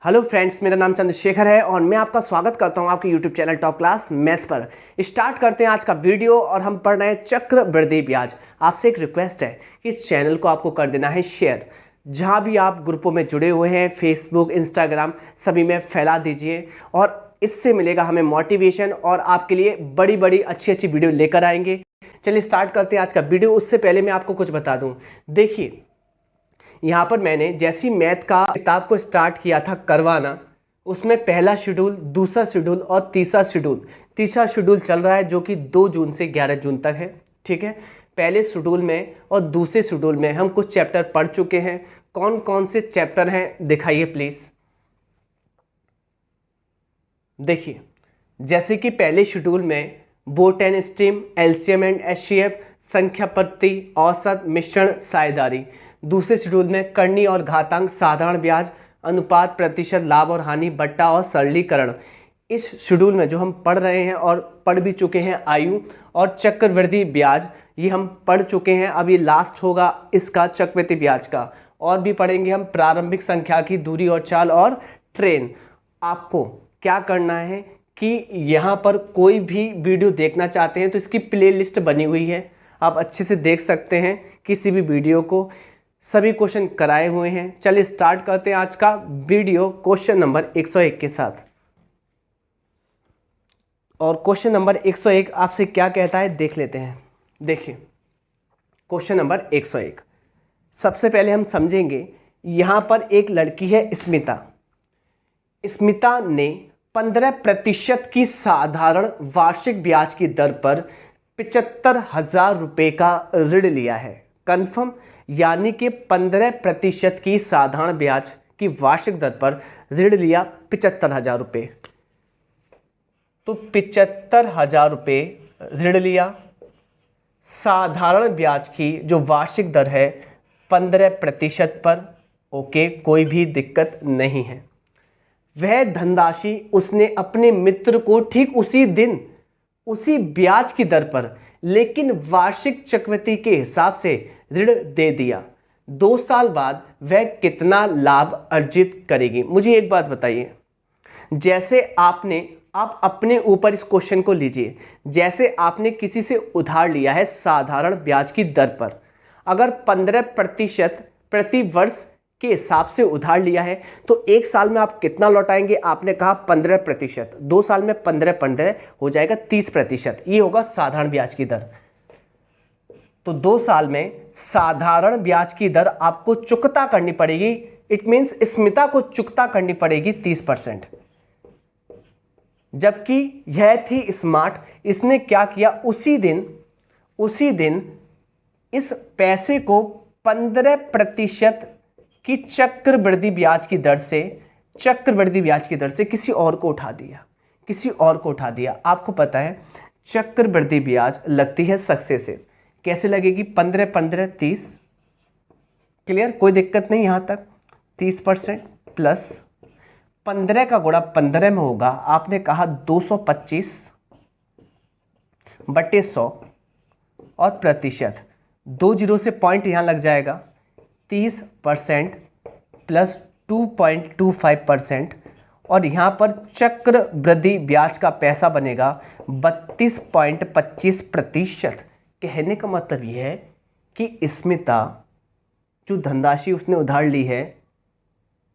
Hello friends, मेरा नाम चंद्रशेखर है और मैं आपका स्वागत करता हूं आपके YouTube channel top class maths पर। स्टार्ट करते हैं आज का वीडियो और हम पढ़ रहे हैं चक्रवृद्धि ब्याज। आपसे एक रिक्वेस्ट है कि इस चैनल को आपको कर देना है शेयर। जहां भी आप ग्रुपों में जुड़े हुए हैं, फेसबुक, इंस्टाग्राम, सभी में फैला दीजिए और इससे मिलेगा हमें मोटिवेशन और आपके लिए बड़ी बड़ी अच्छी अच्छी वीडियो लेकर आएंगे। चलिए स्टार्ट करते हैं आज का वीडियो। उससे पहले मैं आपको कुछ बता दूँ। देखिए, यहाँ पर मैंने जैसी मैथ का किताब को स्टार्ट किया था करवाना, उसमें पहला शेड्यूल, दूसरा शेड्यूल और तीसरा शेड्यूल चल रहा है, जो कि 2 जून से 11 जून तक है। ठीक है, पहले शेड्यूल में और दूसरे शेड्यूल में हम कुछ चैप्टर पढ़ चुके हैं। कौन कौन से चैप्टर हैं दिखाइए प्लीज। देखिए, जैसे कि पहले शेड्यूल में boat and stream, LCM and HCF, संख्या पत्ती, औसत, मिश्रण, साझेदारी। दूसरे शेड्यूल में करनी और घातांक, साधारण ब्याज, अनुपात, प्रतिशत, लाभ और हानि, बट्टा और सरलीकरण। इस शेड्यूल में जो हम पढ़ रहे हैं और पढ़ भी चुके हैं आयु और चक्रवृद्धि ब्याज, ये हम पढ़ चुके हैं। अब ये लास्ट होगा इसका चक्रवृद्धि ब्याज का। और भी पढ़ेंगे हम प्रारंभिक संख्या की दूरी और चाल और ट्रेन। आपको क्या करना है कि यहाँ पर कोई भी वीडियो देखना चाहते हैं तो इसकी प्लेलिस्ट बनी हुई है, आप अच्छे से देख सकते हैं किसी भी वीडियो को। सभी क्वेश्चन कराए हुए हैं। चलिए स्टार्ट करते हैं आज का वीडियो क्वेश्चन नंबर 101 के साथ। और क्वेश्चन नंबर 101 आपसे क्या कहता है देख लेते हैं। देखिए, क्वेश्चन नंबर 101 सबसे पहले हम समझेंगे। यहाँ पर एक लड़की है स्मिता ने 15% की साधारण वार्षिक ब्याज की दर पर 75,000 रुपये का ऋण लिया है। कन्फर्म, यानी कि 15% की साधारण ब्याज की वार्षिक दर पर ऋण लिया 75,000 रुपये। तो 75,000 रुपये ऋण लिया, साधारण ब्याज की जो वार्षिक दर है 15% पर। ओके, कोई भी दिक्कत नहीं है। वह धनराशि उसने अपने मित्र को ठीक उसी दिन उसी ब्याज की दर पर लेकिन वार्षिक चक्रवृद्धि के हिसाब से ऋण दे दिया। 2 साल बाद वह कितना लाभ अर्जित करेगी। मुझे एक बात बताइए, जैसे आप अपने ऊपर इस क्वेश्चन को लीजिए। जैसे आपने किसी से उधार लिया है साधारण ब्याज की दर पर, अगर 15% प्रति वर्ष के हिसाब से उधार लिया है तो 1 साल में आप कितना लौटाएंगे। आपने कहा 15%, 2 साल में 15 हो जाएगा 30%। ये होगा साधारण ब्याज की दर। तो 2 साल में साधारण ब्याज की दर आपको चुकता करनी पड़ेगी। इट मीन्स स्मिता को चुकता करनी पड़ेगी 30%। जबकि यह थी स्मार्ट, इसने क्या किया, उसी दिन इस पैसे को 15% की चक्रवृद्धि ब्याज की दर से किसी और को उठा दिया। आपको पता है चक्रवृद्धि ब्याज लगती है सक्से से। कैसे लगेगी? 15 30। क्लियर, कोई दिक्कत नहीं यहाँ तक। 30% प्लस 15 का गुणा 15 में होगा। आपने कहा 225 बटे 100 और प्रतिशत 2 जीरो से पॉइंट यहाँ लग जाएगा। 30% प्लस 2.25% और यहाँ पर चक्रवृद्धि ब्याज का पैसा बनेगा 32.25%। कहने का मतलब यह है कि स्मिता जो धनराशि उसने उधार ली है,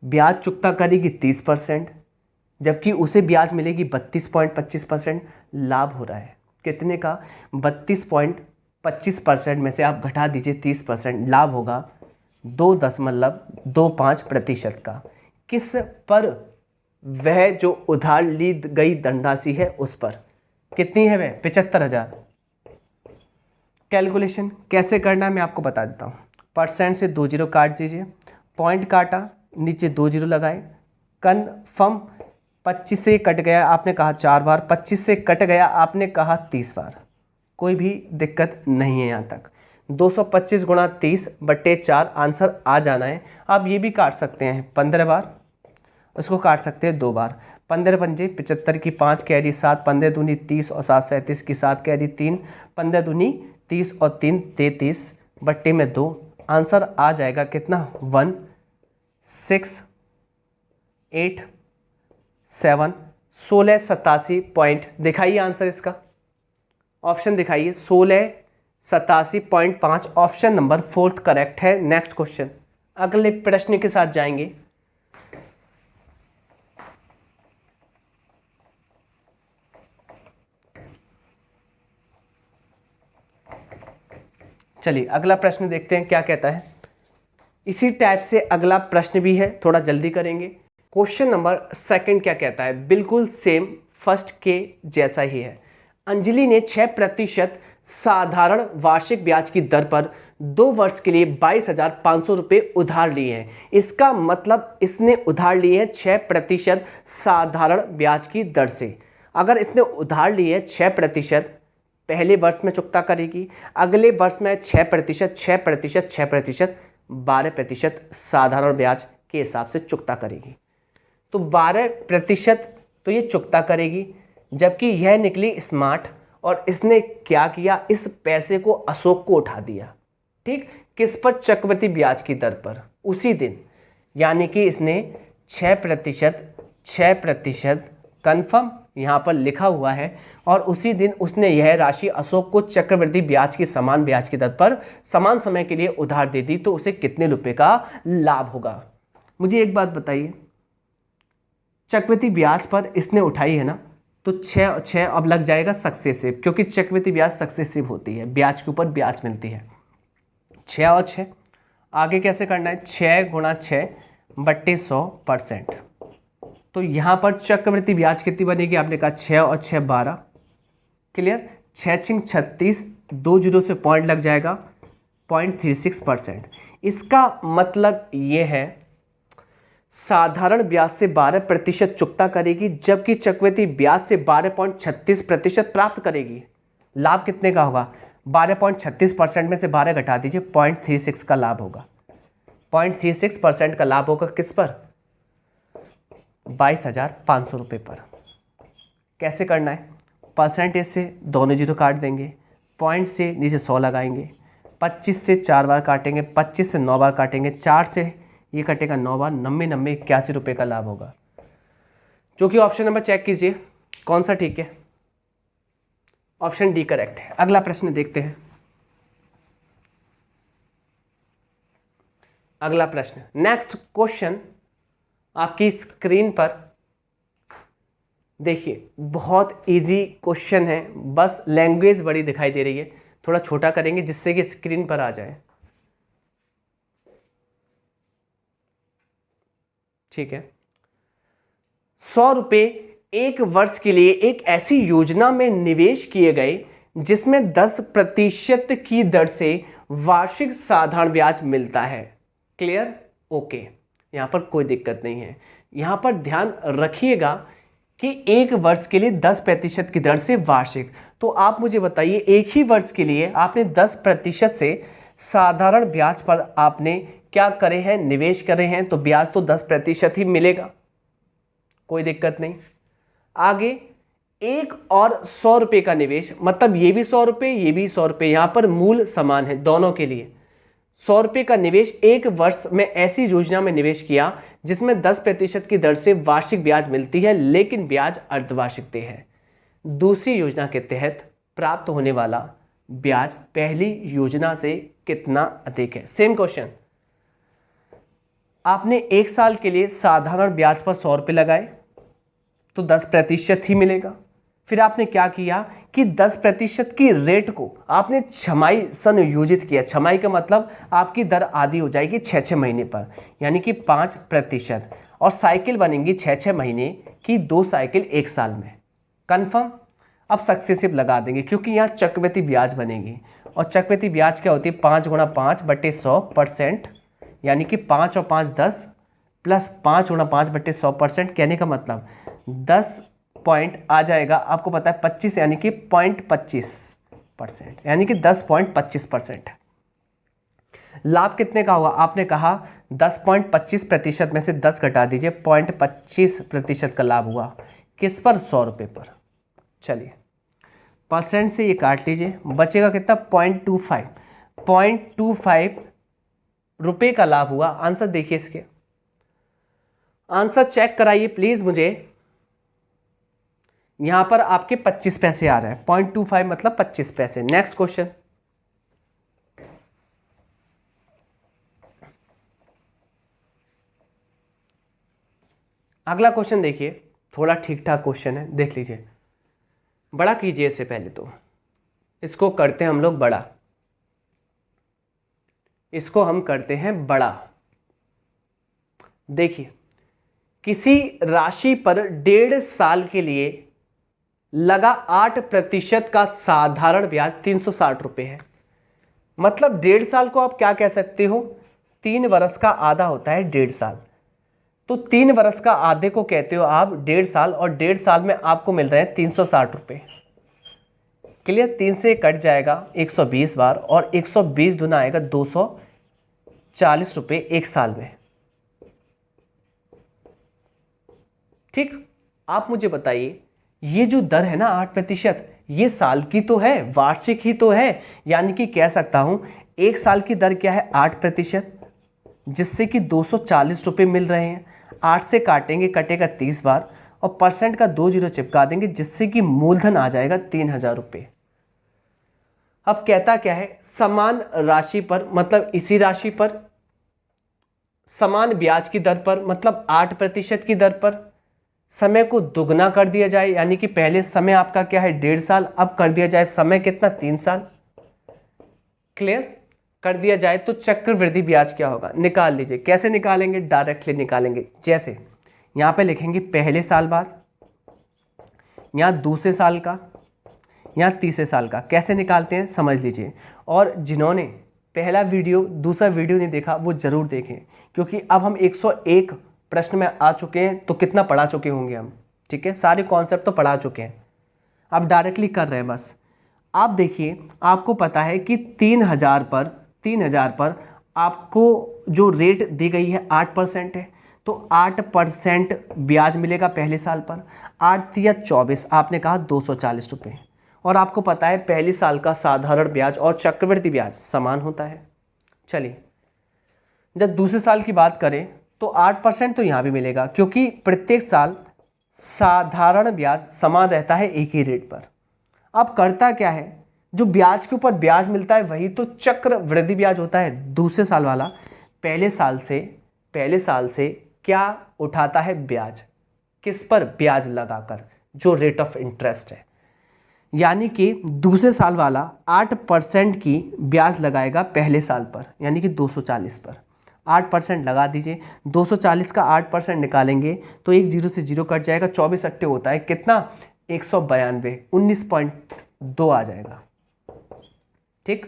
ब्याज चुकता करेगी 30%, जबकि उसे ब्याज मिलेगी 32.25%। लाभ हो रहा है कितने का? 32.25% में से आप घटा दीजिए 30%, लाभ होगा 2.25% का। किस पर? वह जो उधार ली गई धनराशि है उस पर। कितनी है वह? 75,000। कैलकुलेशन कैसे करना है मैं आपको बता देता हूँ। परसेंट से 2 जीरो काट दीजिए, पॉइंट काटा, नीचे 2 जीरो लगाए। कन्फर्म, 25 से कट गया आपने कहा 4 बार, 25 से कट गया आपने कहा 30 बार। कोई भी दिक्कत नहीं है यहाँ तक। 225 गुणा 30 बटे 4 आंसर आ जाना है। आप ये भी काट सकते हैं 15 बार, उसको काट सकते हैं 2 बार। 15 पंजे 75 की 5 कैरी 7, 15 दूनी 30 और 7 37 की 7 कैरी 3, 15 दूनी 30 और 3 33 बट्टे में 2। आंसर आ जाएगा कितना? 1 6 1687 1687 दिखाइए आंसर इसका, ऑप्शन दिखाइए 1687.5 ऑप्शन नंबर 4 करेक्ट है। नेक्स्ट क्वेश्चन, अगले प्रश्न के साथ जाएंगे। चलिए अगला प्रश्न देखते हैं क्या कहता है। इसी टाइप से अगला प्रश्न भी है, थोड़ा जल्दी करेंगे। क्वेश्चन नंबर 2 क्या कहता है, बिल्कुल सेम फर्स्ट के जैसा ही है। अंजलि ने 6% साधारण वार्षिक ब्याज की दर पर 2 वर्ष के लिए 22,500 रुपये उधार लिए हैं। इसका मतलब इसने उधार लिए हैं 6% साधारण ब्याज की दर से। अगर इसने उधार लिए 6%, पहले वर्ष में चुकता करेगी, अगले वर्ष में 6%, 6%, 6%, 12% साधारण ब्याज के हिसाब से चुकता करेगी। तो 12% तो ये चुकता करेगी, जबकि यह निकली स्मार्ट और इसने क्या किया, इस पैसे को अशोक को उठा दिया। ठीक, किस पर? चक्रवृद्धि ब्याज की दर पर उसी दिन, यानी कि इसने 6% कन्फर्म यहाँ पर लिखा हुआ है और उसी दिन उसने यह राशि अशोक को चक्रवृद्धि ब्याज की समान ब्याज की दर पर समान समय के लिए उधार दे दी। तो उसे कितने रुपए का लाभ होगा? मुझे एक बात बताइए, चक्रवृद्धि ब्याज पर इसने उठाई है ना, तो 6 और 6 अब लग जाएगा सक्सेसिव, क्योंकि चक्रवृद्धि ब्याज सक्सेसिव होती है, ब्याज के ऊपर ब्याज मिलती है। 6 और 6 आगे कैसे करना है, 6 गुणा 6 बट्टे 100%। तो यहाँ पर चक्रवृद्धि ब्याज कितनी बनेगी? आपने कहा 6 और 6 12, क्लियर। 6 6 36, 2 जीरो से पॉइंट लग जाएगा 0.36%। इसका मतलब ये है साधारण ब्याज से 12% चुकता करेगी, जबकि चक्रवृद्धि ब्याज से 12.36% प्राप्त करेगी। लाभ कितने का होगा? 12.36% में से 12 घटा दीजिए, 0.36 का लाभ होगा। 0.36% का लाभ होगा किस पर? 22,500 रुपये पर। कैसे करना है? परसेंटेज से दोनों जीरो काट देंगे, पॉइंट से नीचे 100 लगाएंगे, 25 से 4 बार काटेंगे, 25 से 9 बार काटेंगे, 4 से ये कटेगा 9 बार, 90 90 81 रुपये का लाभ होगा। जो कि ऑप्शन नंबर चेक कीजिए कौन सा ठीक है। ऑप्शन डी करेक्ट है। अगला प्रश्न देखते हैं। अगला प्रश्न, नेक्स्ट क्वेश्चन आपकी स्क्रीन पर देखिए, बहुत इजी क्वेश्चन है, बस लैंग्वेज बड़ी दिखाई दे रही है, थोड़ा छोटा करेंगे जिससे कि स्क्रीन पर आ जाए। ठीक है, 100 रुपये एक वर्ष के लिए एक ऐसी योजना में निवेश किए गए जिसमें 10% की दर से वार्षिक साधारण ब्याज मिलता है। क्लियर? ओके, यहाँ पर कोई दिक्कत नहीं है। यहाँ पर ध्यान रखिएगा कि एक वर्ष के लिए 10% की दर से वार्षिक, तो आप मुझे बताइए एक ही वर्ष के लिए आपने 10% से साधारण ब्याज पर आपने क्या करे हैं, निवेश करे हैं, तो ब्याज तो 10% ही मिलेगा, कोई दिक्कत नहीं। आगे एक और 100 रुपये का निवेश, मतलब ये भी 100 रुपये, ये भी 100 रुपये, यहाँ पर मूल समान है दोनों के लिए। 100 रुपये का निवेश एक वर्ष में ऐसी योजना में निवेश किया जिसमें 10% की दर से वार्षिक ब्याज मिलती है, लेकिन ब्याज अर्धवार्षिक तय है। दूसरी योजना के तहत प्राप्त होने वाला ब्याज पहली योजना से कितना अधिक है? सेम क्वेश्चन, आपने एक साल के लिए साधारण ब्याज पर 100 रुपये लगाए तो 10% ही मिलेगा। फिर आपने क्या किया कि 10% की रेट को आपने छमाही संयोजित किया। छमाही का मतलब आपकी दर आधी हो जाएगी 6-6 महीने पर, यानी कि 5%, और साइकिल बनेंगी 6-6 महीने की, 2 साइकिल एक साल में। कन्फर्म? अब सक्सेसिव लगा देंगे क्योंकि यहाँ चक्रवृद्धि ब्याज बनेगी, और चक्रवृद्धि ब्याज क्या होती है? 5 गुणा 5 बटे 100%, यानी कि 5 और 5 10 प्लस 5 गुणा 5 बटे 100%। कहने का मतलब 10 पॉइंट आ जाएगा, आपको पता है 25, यानी कि 0.25%, यानी कि 10.25%। लाभ कितने का हुआ? आपने कहा 10.25% में से 10 घटा दीजिए, 0.25% का लाभ हुआ। किस पर? 100 रुपये पर। चलिए परसेंट से ये काट लीजिए, बचेगा कितना? 0.25 रुपये का लाभ हुआ। आंसर देखिए इसके, आंसर चेक कराइए प्लीज मुझे। यहां पर आपके 25 पैसे आ रहे हैं, 0.25 मतलब 25 पैसे। नेक्स्ट क्वेश्चन, अगला क्वेश्चन देखिए, थोड़ा ठीक ठाक क्वेश्चन है, देख लीजिए। बड़ा कीजिए इसे, पहले तो इसको करते हैं हम लोग बड़ा, इसको हम करते हैं बड़ा। देखिए, किसी राशि पर 1.5 साल के लिए लगा 8% का साधारण ब्याज 360 रुपये है। मतलब 1.5 साल को आप क्या कह सकते हो, 3 वर्ष का आधा होता है 1.5 साल, तो 3 वर्ष का आधे को कहते हो आप 1.5 साल, और 1.5 साल में आपको मिल रहे हैं 360 रुपये। क्लियर, 3 से कट जाएगा 120 बार, और 120 दुना आएगा 240 रुपये एक साल में। ठीक, आप मुझे बताइए, ये जो दर है ना 8%, ये साल की तो है, वार्षिक ही तो है, यानी कि कह सकता हूं एक साल की दर क्या है 8%, जिससे कि 240 रुपये मिल रहे हैं। 8 से काटेंगे, कटेगा 30 बार, और परसेंट का 2 जीरो चिपका देंगे, जिससे कि मूलधन आ जाएगा 3000 रुपये। अब कहता क्या है, समान राशि पर, मतलब इसी राशि पर समान ब्याज की दर पर, मतलब 8% की दर पर समय को दुगना कर दिया जाए, यानी कि पहले समय आपका क्या है 1.5 साल, अब कर दिया जाए समय कितना 3 साल। क्लियर, कर दिया जाए तो चक्रवृद्धि ब्याज क्या होगा, निकाल लीजिए। कैसे निकालेंगे, डायरेक्टली निकालेंगे। जैसे यहां पे लिखेंगे पहले साल बाद, यहां दूसरे साल का, यहां तीसरे साल का। कैसे निकालते हैं समझ लीजिए, और जिन्होंने पहला वीडियो दूसरा वीडियो नहीं देखा वो जरूर देखें, क्योंकि अब हम 101 प्रश्न में आ चुके हैं, तो कितना पढ़ा चुके होंगे हम। ठीक है, सारे कॉन्सेप्ट तो पढ़ा चुके हैं, अब डायरेक्टली कर रहे हैं बस। आप देखिए, आपको पता है कि 3000 पर आपको जो रेट दी गई है 8% है, तो 8% ब्याज मिलेगा पहले साल पर। 8 या 24, आपने कहा 240 रुपये, और आपको पता है पहले साल का साधारण ब्याज और चक्रवृद्धि ब्याज समान होता है। चलिए, जब दूसरे साल की बात करें तो 8% तो यहाँ भी मिलेगा, क्योंकि प्रत्येक साल साधारण ब्याज समान रहता है एक ही रेट पर। अब करता क्या है, जो ब्याज के ऊपर ब्याज मिलता है वही तो चक्रवृद्धि ब्याज होता है दूसरे साल वाला। पहले साल से क्या उठाता है ब्याज, किस पर, ब्याज लगाकर, जो रेट ऑफ इंटरेस्ट है। यानी कि दूसरे साल वाला 8% की ब्याज लगाएगा पहले साल पर, यानी कि 240 पर 8% लगा दीजिए। 240 का 8% निकालेंगे तो एक जीरो से जीरो कट जाएगा, 24 अट्टे होता है कितना 192, 19.2 आ जाएगा। ठीक,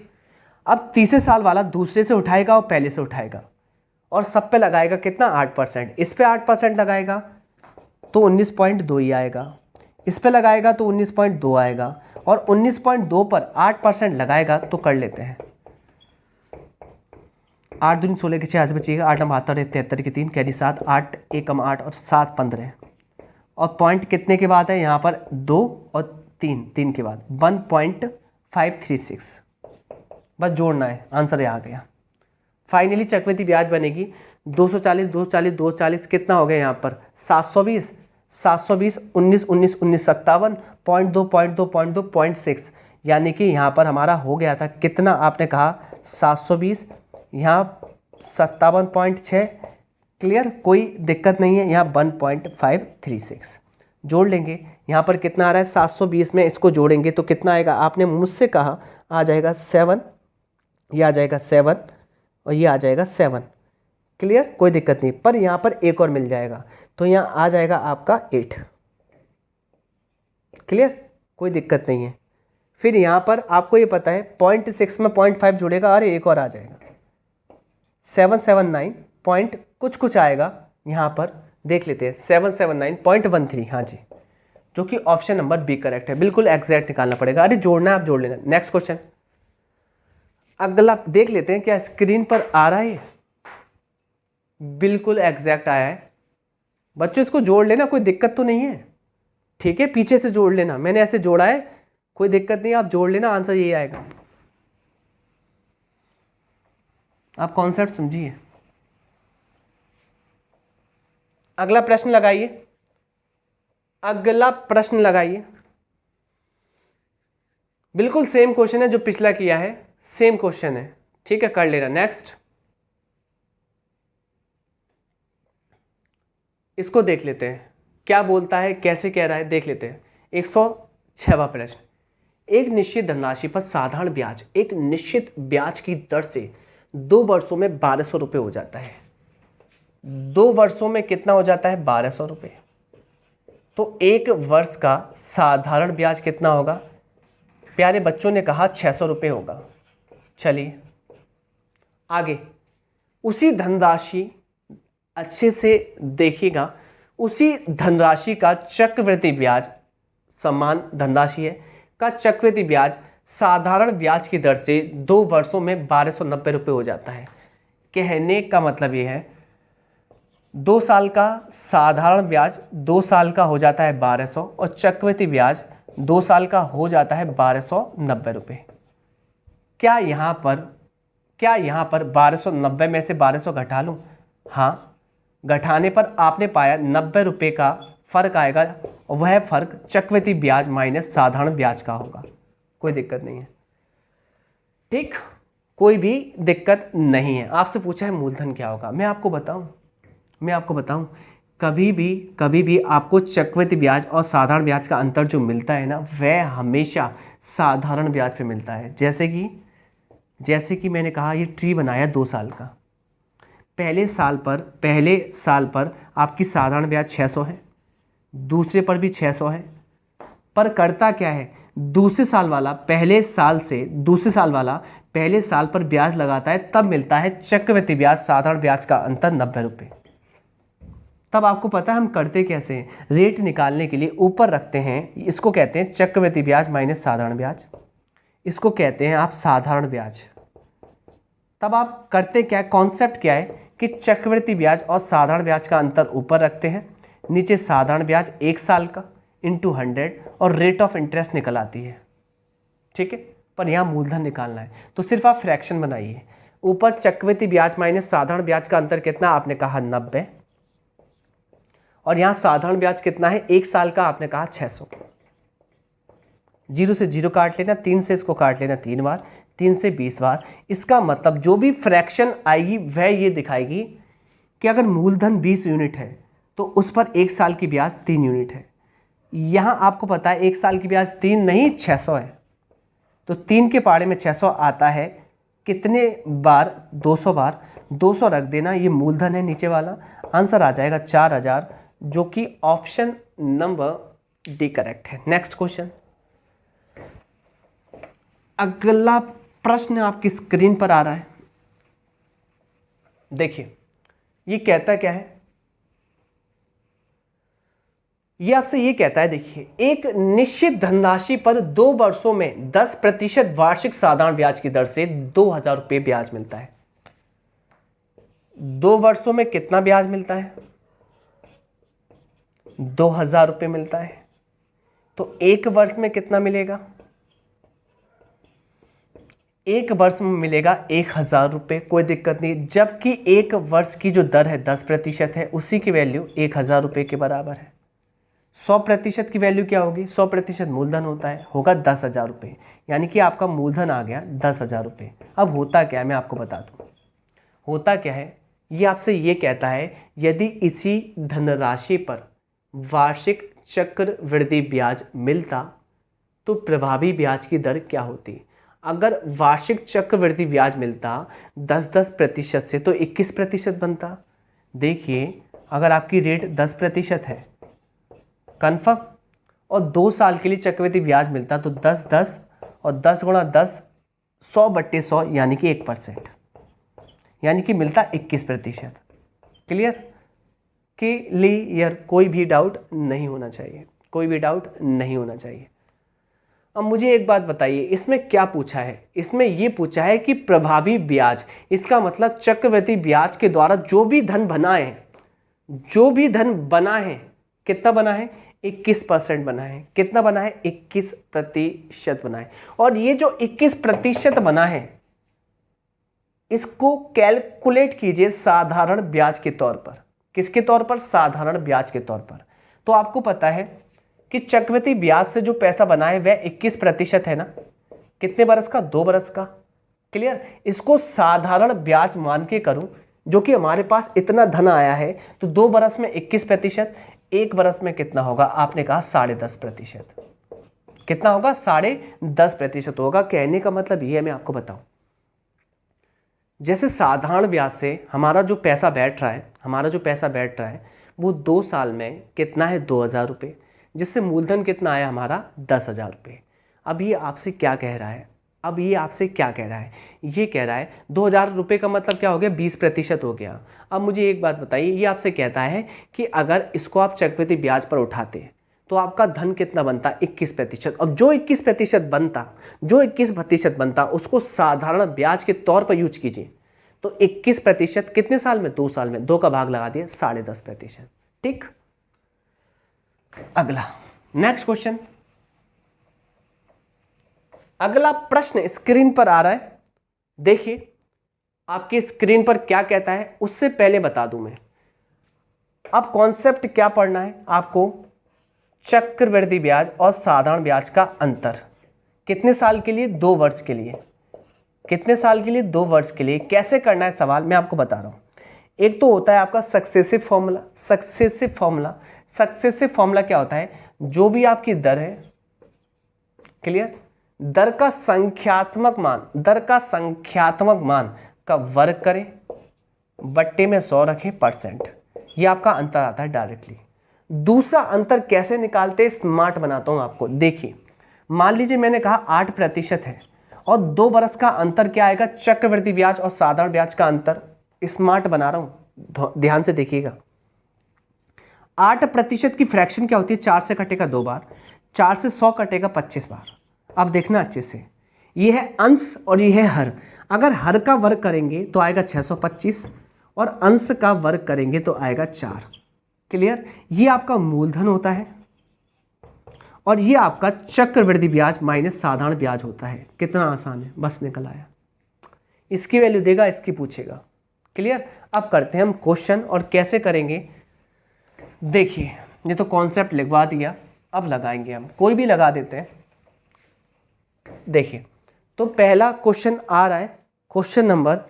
अब तीसरे साल वाला दूसरे से उठाएगा और पहले से उठाएगा, और सब पे लगाएगा कितना 8%। इस पे 8% लगाएगा तो 19.2 ही आएगा, इस पे लगाएगा तो 19.2 आएगा, और 19.2 पर 8% लगाएगा तो कर लेते हैं 8 दूनी 16 के 6 से बचिएगा, 8 9 72 73 के 3 कैरी 7, 8 1 8 और 7 15, और पॉइंट कितने के बाद है यहाँ पर 2 और 3 के बाद 1.536, बस जोड़ना है, आंसर आ गया। फाइनली चक्रवृद्धि ब्याज बनेगी 240 240 240 कितना हो गया यहाँ पर 720 720 19 19 19 57 0.2 यानी कि यहाँ पर हमारा हो गया था कितना, आपने कहा 720, यहाँ 57.6। क्लियर, कोई दिक्कत नहीं है, यहाँ 1.536 जोड़ लेंगे। यहाँ पर कितना आ रहा है 720 में इसको जोड़ेंगे तो कितना आएगा, आपने मुझसे कहा आ जाएगा 7, ये आ जाएगा 7 और ये आ जाएगा 7। क्लियर, कोई दिक्कत नहीं, पर यहाँ पर एक और मिल जाएगा तो यहाँ आ जाएगा आपका 8। क्लियर, कोई दिक्कत नहीं है। फिर यहाँ पर आपको ये पता है 0.6 में 0.5 जुड़ेगा, अरे एक और आ जाएगा 779 पॉइंट कुछ आएगा, यहाँ पर देख लेते हैं 779.13, हाँ जी, जो कि ऑप्शन नंबर बी करेक्ट है। बिल्कुल एग्जैक्ट निकालना पड़ेगा, अरे जोड़ना है आप जोड़ लेना। नेक्स्ट क्वेश्चन, अगला देख लेते हैं, क्या स्क्रीन पर आ रहा है, बिल्कुल एग्जैक्ट आया है बच्चों, इसको जोड़ लेना, कोई दिक्कत तो नहीं है। ठीक है, पीछे से जोड़ लेना, मैंने ऐसे जोड़ा है, कोई दिक्कत नहीं, आप जोड़ लेना, आंसर यही आएगा। आप कॉन्सेप्ट समझिए। अगला प्रश्न लगाइए, अगला प्रश्न लगाइए। बिल्कुल सेम क्वेश्चन है जो पिछला किया है, सेम क्वेश्चन है, ठीक है, कर लेना। नेक्स्ट, इसको देख लेते हैं क्या बोलता है, कैसे कह रहा है, देख लेते हैं। 106वां प्रश्न, एक निश्चित धनराशि पर साधारण ब्याज एक निश्चित ब्याज की दर से 2 वर्षों में 1200 रुपये हो जाता है। 2 वर्षों में कितना हो जाता है? 1200 रुपये। तो 1 वर्ष का साधारण ब्याज कितना होगा? प्यारे बच्चों ने कहा 600 रुपये होगा। चलिए आगे, उसी धनराशि, अच्छे से देखिएगा, उसी धनराशि का चक्रवृद्धि ब्याज, समान धनराशि है, का चक्रवृद्धि ब्याज साधारण ब्याज की दर से 2 वर्षों में 1290 रुपये हो जाता है। कहने का मतलब ये है 2 साल का साधारण ब्याज 2 साल का हो जाता है 1200 और चक्रवृद्धि ब्याज 2 साल का हो जाता है 1290 रुपये। क्या यहाँ पर 1290 में से 1200 घटा लूँ? हाँ, घटाने पर आपने पाया 90 रुपये का फर्क आएगा, और वह फर्क चक्रवृद्धि ब्याज माइनस साधारण ब्याज का होगा। कोई दिक्कत नहीं है, ठीक, कोई भी दिक्कत नहीं है। आपसे पूछा है मूलधन क्या होगा, मैं आपको बताऊं, कभी भी आपको चक्रवृद्धि ब्याज और साधारण ब्याज का अंतर जो मिलता है ना, वह हमेशा साधारण ब्याज पे मिलता है। जैसे कि मैंने कहा, ये ट्री बनाया 2 साल का, पहले साल पर आपकी साधारण ब्याज 600 है, दूसरे पर भी 600 है, पर करता क्या है, दूसरे साल वाला पहले साल पर ब्याज लगाता है, तब मिलता है चक्रवृद्धि ब्याज साधारण ब्याज का अंतर 90 रुपये। तब आपको पता है हम करते कैसे हैं, रेट निकालने के लिए ऊपर रखते हैं, इसको कहते हैं चक्रवृद्धि ब्याज माइनस साधारण ब्याज, इसको कहते हैं आप साधारण ब्याज। तब आप करते क्या है, कॉन्सेप्ट क्या है कि चक्रवृद्धि ब्याज और साधारण ब्याज का अंतर ऊपर रखते हैं, नीचे साधारण ब्याज 1 साल का इंटू 100 और रेट ऑफ इंटरेस्ट निकल आती है, ठीक है। पर यहाँ मूलधन निकालना है तो सिर्फ आप फ्रैक्शन बनाइए, ऊपर चक्रवृद्धि ब्याज माइनस साधारण ब्याज का अंतर कितना, आपने कहा 90, और यहाँ साधारण ब्याज कितना है 1 साल का, आपने कहा 600। 0 से 0 काट लेना, 3 से इसको काट लेना 3 बार, 3 से 20 बार। इसका मतलब जो भी फ्रैक्शन आएगी वह ये दिखाएगी कि अगर मूलधन 20 यूनिट है तो उस पर 1 साल की ब्याज 3 यूनिट है। यहाँ आपको पता है 1 साल की ब्याज 3 नहीं 600 है, तो 3 के पाड़े में 600 आता है, कितने बार, 200 बार, 200 रख देना, ये मूलधन है नीचे वाला, आंसर आ जाएगा 4000, जो कि ऑप्शन नंबर डी करेक्ट है। नेक्स्ट क्वेश्चन, अगला प्रश्न आपकी स्क्रीन पर आ रहा है, देखिए ये कहता क्या है, ये आपसे ये कहता है, देखिए एक निश्चित धनराशि पर 2 वर्षों में 10% वार्षिक साधारण ब्याज की दर से 2000 रुपये ब्याज मिलता है। 2 वर्षों में कितना ब्याज मिलता है? 2000 रुपये मिलता है। तो 1 वर्ष में कितना मिलेगा? 1 वर्ष में मिलेगा 1000 रुपये, कोई दिक्कत नहीं, जबकि 1 वर्ष की जो दर है 10% है, उसी की वैल्यू 1000 रुपये के बराबर है। 100% की वैल्यू क्या होगी? 100% मूलधन होता है, होगा 10,000 रुपये, यानी कि आपका मूलधन आ गया 10,000 रुपये। अब होता क्या है मैं आपको बता दूँ, होता क्या है, ये आपसे ये कहता है यदि इसी धनराशि पर वार्षिक चक्रवृद्धि ब्याज मिलता तो प्रभावी ब्याज की दर क्या होती। अगर वार्षिक चक्रवृद्धि ब्याज मिलता 10% से तो 21% बनता। देखिए अगर आपकी रेट 10% है कन्फर्म, और 2 साल के लिए चक्रवृद्धि ब्याज मिलता तो 10 और 10 गुणा 10 100/100 यानी कि 1%, यानी कि मिलता 21%। क्लियर? कोई भी डाउट नहीं होना चाहिए, अब मुझे एक बात बताइए, इसमें क्या पूछा है? इसमें ये पूछा है कि प्रभावी ब्याज, इसका मतलब चक्रवृद्धि ब्याज के द्वारा जो भी धन बना है, कितना बना है? 21% बना है। कितना बना है? 21% बना है। और ये जो 21% बना है, इसको कैलकुलेट कीजिए साधारण ब्याज के तौर पर। किसके तौर पर? साधारण ब्याज के तौर पर। तो आपको पता है कि चक्रवृद्धि ब्याज से जो पैसा बना है वह 21% है ना। कितने बरस का? 2 बरस का। क्लियर? इसको साधारण ब्याज मान के करूं, जो कि हमारे पास इतना धन आया है, तो 2 बरस में 21%, 1 बरस में कितना होगा? आपने कहा 10.5%। कितना होगा? 10.5% होगा। कहने का मतलब ये है, मैं आपको बताऊं, जैसे साधारण ब्याज से हमारा जो पैसा बैठ रहा है वो 2 साल में कितना है? 2,000 रुपये, जिससे मूलधन कितना आया हमारा? 10,000 रुपये। अब ये आपसे क्या कह रहा है? ये कह रहा है 2,000 रुपये का मतलब क्या हो गया? 20% हो गया। अब मुझे एक बात बताइए, ये आपसे कहता है कि अगर इसको आप चक्रवृद्धि ब्याज पर उठाते तो आपका धन कितना बनता? 21%। अब जो 21% बनता उसको साधारण ब्याज के तौर पर यूज कीजिए। तो 21% कितने साल में? 2 साल में। 2 का भाग लगा दिए, 10.5%। ठीक। अगला नेक्स्ट क्वेश्चन, अगला प्रश्न स्क्रीन पर आ रहा है। देखिए आपकी स्क्रीन पर क्या कहता है। उससे पहले बता दूं मैं, अब कॉन्सेप्ट क्या पढ़ना है आपको? चक्रवृद्धि ब्याज और साधारण ब्याज का अंतर। कितने साल के लिए? 2 वर्ष के लिए। कितने साल के लिए? 2 वर्ष के लिए। कैसे करना है सवाल मैं आपको बता रहा हूं। एक तो होता है आपका सक्सेसिव फॉर्मूला क्या होता है? जो भी आपकी दर है, क्लियर, दर का संख्यात्मक मान का वर्ग करें, बट्टे में 100 रखें %। ये आपका अंतर आता है डायरेक्टली। दूसरा अंतर कैसे निकालते हैं? स्मार्ट बनाता हूं आपको। देखिए मान लीजिए मैंने कहा 8% है और 2 बरस का अंतर क्या आएगा? चक्रवृद्धि ब्याज और साधारण ब्याज का अंतर। स्मार्ट बना रहा हूं, ध्यान से देखिएगा। 8% की फ्रैक्शन क्या होती है? 4 से कटेगा 2 बार, 4 से 100 कटेगा 25 बार। अब देखना अच्छे से, ये है अंश और ये है हर। अगर हर का वर्ग करेंगे तो आएगा 625 और अंश का वर्ग करेंगे तो आएगा 4। क्लियर? ये आपका मूलधन होता है और ये आपका चक्रवृद्धि ब्याज माइनस साधारण ब्याज होता है। कितना आसान है, बस निकल आया। इसकी वैल्यू देगा, इसकी पूछेगा। क्लियर? अब करते हैं हम क्वेश्चन, और कैसे करेंगे देखिए। ये तो कॉन्सेप्ट लिखवा दिया, अब लगाएंगे हम, कोई भी लगा देते हैं। देखिए तो पहला क्वेश्चन आ रहा है, क्वेश्चन नंबर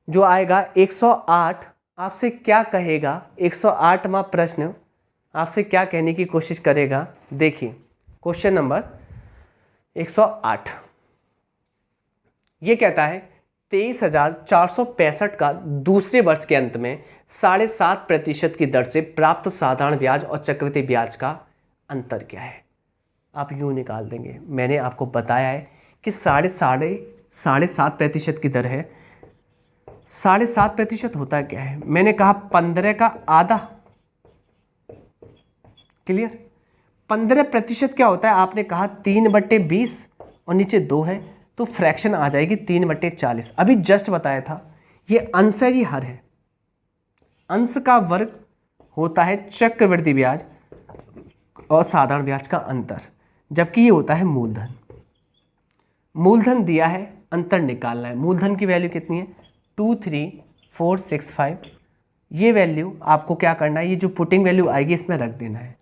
जो आएगा 108। आपसे क्या कहेगा? 108वां प्रश्न आपसे क्या कहने की कोशिश करेगा? देखिए क्वेश्चन नंबर 108 ये कहता है 23,465 का दूसरे वर्ष के अंत में 7.5% की दर से प्राप्त साधारण ब्याज और चक्रवृद्धि ब्याज का अंतर क्या है? आप यूँ निकाल देंगे। मैंने आपको बताया है कि 7.5% की दर है। 7.5% होता क्या है? मैंने कहा 15 का आधा। क्लियर? 15% क्या होता है? आपने कहा 3/20 और नीचे 2 है तो फ्रैक्शन आ जाएगी 3/40। अभी जस्ट बताया था, ये अंश है, ये हर है। अंश का वर्ग होता है चक्रवृद्धि ब्याज और साधारण ब्याज का अंतर, जबकि ये होता है मूलधन। मूलधन दिया है, अंतर निकालना है। मूलधन की वैल्यू कितनी है? 23465। ये वैल्यू आपको क्या करना है? ये जो पुटिंग वैल्यू आएगी इसमें रख देना है।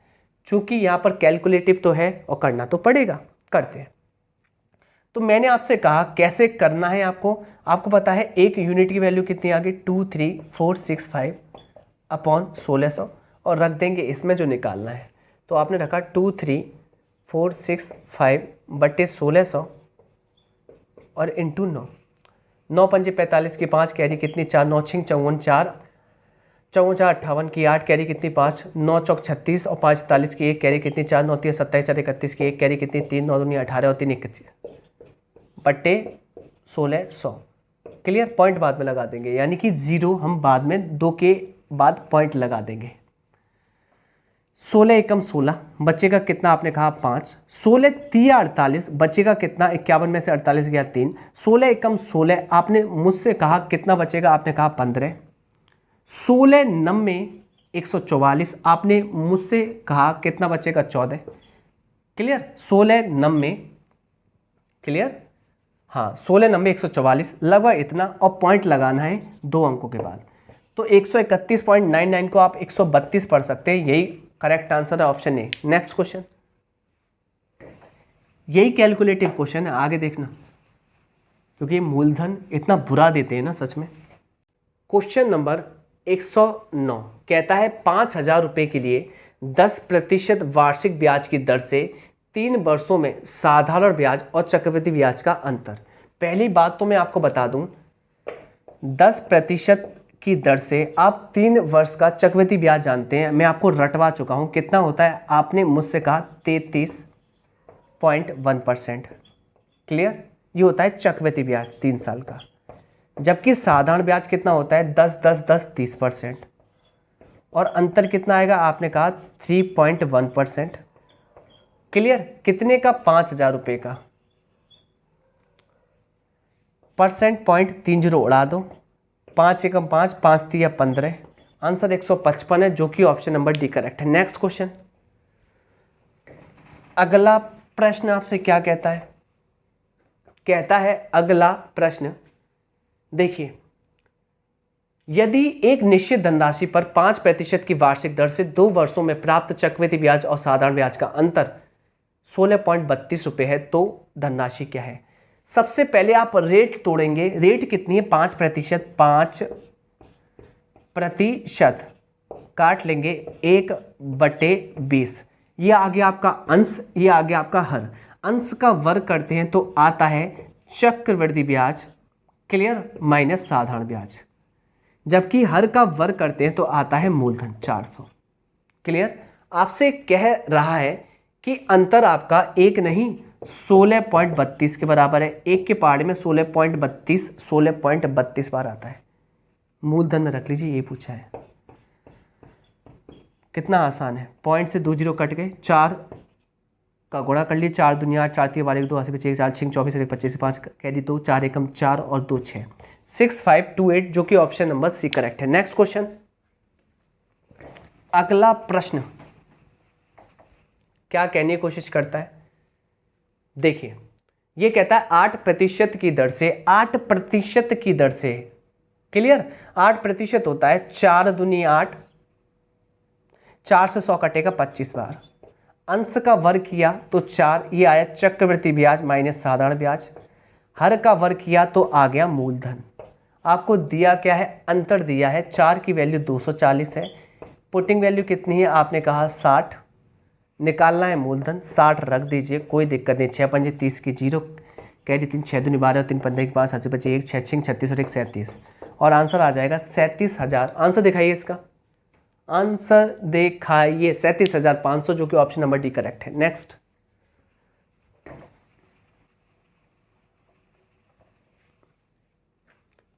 चूंकि यहाँ पर कैलकुलेटिव तो है और करना तो पड़ेगा, करते हैं। तो मैंने आपसे कहा कैसे करना है आपको पता है एक यूनिट की वैल्यू कितनी आ गई? 23465 अपॉन 1600 और रख देंगे इसमें जो निकालना है। तो आपने रखा 23465 बटे 1600 और इंटू 9। 9 पंजे 45 की 5 कैरी कितनी? 4। 9 छिंग 54, 4 4 58 की 8 कैरी कितनी? 5। 9 चौक 36 और 5 43 की 1 कैरी कितनी? 4। 9 3 27, 4 31 की 1 कैरी कितनी? 3। 9 दूनी 18 और 3 21 बट्टे 1600। क्लियर? पॉइंट बाद में लगा देंगे, यानी कि 0 हम बाद में 2 के बाद पॉइंट लगा देंगे। 16 एकम 16 बचेगा कितना? आपने कहा 5। 16 3 48 बचेगा कितना? 51 में से 48 गया 3। 16 एकम 16 आपने मुझसे कहा कितना बचेगा? आपने कहा 15। 16 90 144 आपने मुझसे कहा कितना बचेगा? 14। क्लियर? 16 90 क्लियर? हाँ 16 90 144 लगभग इतना, और पॉइंट लगाना है 2 अंकों के बाद। तो 131.99 को आप 132 पढ़ सकते हैं, यही करेक्ट आंसर है, ऑप्शन ए। नेक्स्ट क्वेश्चन, यही कैलकुलेटिव क्वेश्चन है, आगे देखना, क्योंकि मूलधन इतना बुरा देते हैं ना सच में। क्वेश्चन नंबर 109 कहता है 5,000 रुपये के लिए 10% वार्षिक ब्याज की दर से 3 वर्षों में साधारण ब्याज और चक्रवृद्धि ब्याज का अंतर। पहली बात तो मैं आपको बता दूं, 10% की दर से आप 3 वर्ष का चक्रवृद्धि ब्याज जानते हैं, मैं आपको रटवा चुका हूं, कितना होता है, आपने मुझसे कहा 33.1%। क्लियर, ये होता है चक्रवृद्धि ब्याज 3 साल का, जबकि साधारण ब्याज कितना होता है 10 10 10 30%। और अंतर कितना आएगा, आपने कहा 3.1%। क्लियर, कितने का, 5,000 रुपये का। परसेंट पॉइंट 30 उड़ा दो, 5 एकम 5, 5 तिया 15, आंसर 155 है, जो कि ऑप्शन नंबर डी करेक्ट है। नेक्स्ट क्वेश्चन, अगला प्रश्न आपसे क्या कहता है, कहता है अगला प्रश्न, देखिए, यदि एक निश्चित धनराशि पर 5% की वार्षिक दर से 2 वर्षों में प्राप्त चक्रवृद्धि ब्याज और साधारण ब्याज का अंतर 16.32 रुपये है, तो धनराशि क्या है। सबसे पहले आप रेट तोड़ेंगे, रेट कितनी है, 5%, 5% काट लेंगे 1/20, ये आ गया आपका अंश, ये आ गया आपका हर। अंश का वर्ग करते हैं तो आता है चक्रवृद्धि ब्याज, क्लियर, माइनस साधारण ब्याज, जबकि हर का वर्ग करते हैं तो आता है मूलधन 400। क्लियर, आपसे कह रहा है कि अंतर आपका एक नहीं 16.32 के बराबर है, एक के पहाड़े में 16.32 बार आता है, मूलधन में रख लीजिए, ये पूछा है। कितना आसान है, पॉइंट से 2 जीरो कट गए, 4 का गुणा कर लिए, 4 दुनिया 4 3 12 2 80 25 4 6 24 25 5 कैरी 2 4 एकम 4 और 2 6 6528, जो कि ऑप्शन नंबर सी करेक्ट है। नेक्स्ट क्वेश्चन, अगला प्रश्न क्या कहने की कोशिश करता है, देखिए, ये कहता है 8% की दर से, 8% की दर से, क्लियर, 8% होता है 4 दूनी 8, 4 से 100 कटेगा 25 बार, अंश का वर्ग किया तो 4, ये आया चक्रवृद्धि ब्याज माइनस साधारण ब्याज, हर का वर्ग किया तो आ गया मूलधन। आपको दिया क्या है, अंतर दिया है, 4 की वैल्यू 240 है, पुटिंग वैल्यू कितनी है, आपने कहा 60, निकालना है मूलधन, 60 रख दीजिए, कोई दिक्कत नहीं, 6 पंजे 30 की 0 कैरी 3 6 दूनी 12 3 15 5 7 बचे 1 6 6 36 और 1 37, और आंसर आ जाएगा 37,000। आंसर दिखाइए, इसका आंसर दिखाइए 37,500, जो कि ऑप्शन नंबर डी करेक्ट है। नेक्स्ट,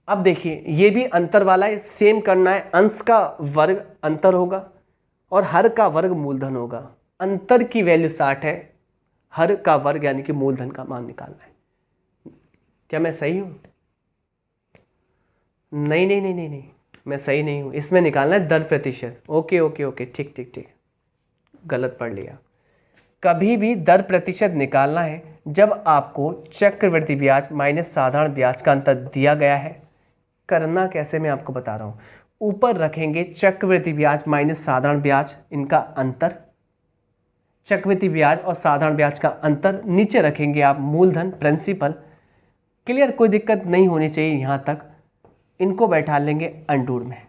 अब देखिए, ये भी अंतर वाला है, सेम करना है, अंश का वर्ग अंतर होगा और हर का वर्ग मूलधन होगा। अंतर की वैल्यू 60 है, हर का वर्ग यानी कि मूलधन का मान निकालना है। क्या मैं सही हूं, नहीं नहीं नहीं नहीं नहीं, मैं सही नहीं हूं, इसमें निकालना है दर प्रतिशत। ओके ओके ओके, ठीक ठीक ठीक, गलत पढ़ लिया। कभी भी दर प्रतिशत निकालना है जब आपको चक्रवृद्धि ब्याज माइनस साधारण ब्याज का अंतर दिया गया है। करना कैसे, मैं आपको बता रहा हूं, ऊपर रखेंगे चक्रवृद्धि ब्याज माइनस साधारण ब्याज, इनका अंतर, चक्रवृद्धि ब्याज और साधारण ब्याज का अंतर, नीचे रखेंगे आप मूलधन प्रिंसिपल। क्लियर, कोई दिक्कत नहीं होनी चाहिए यहां तक। इनको बैठा लेंगे अंडूर में,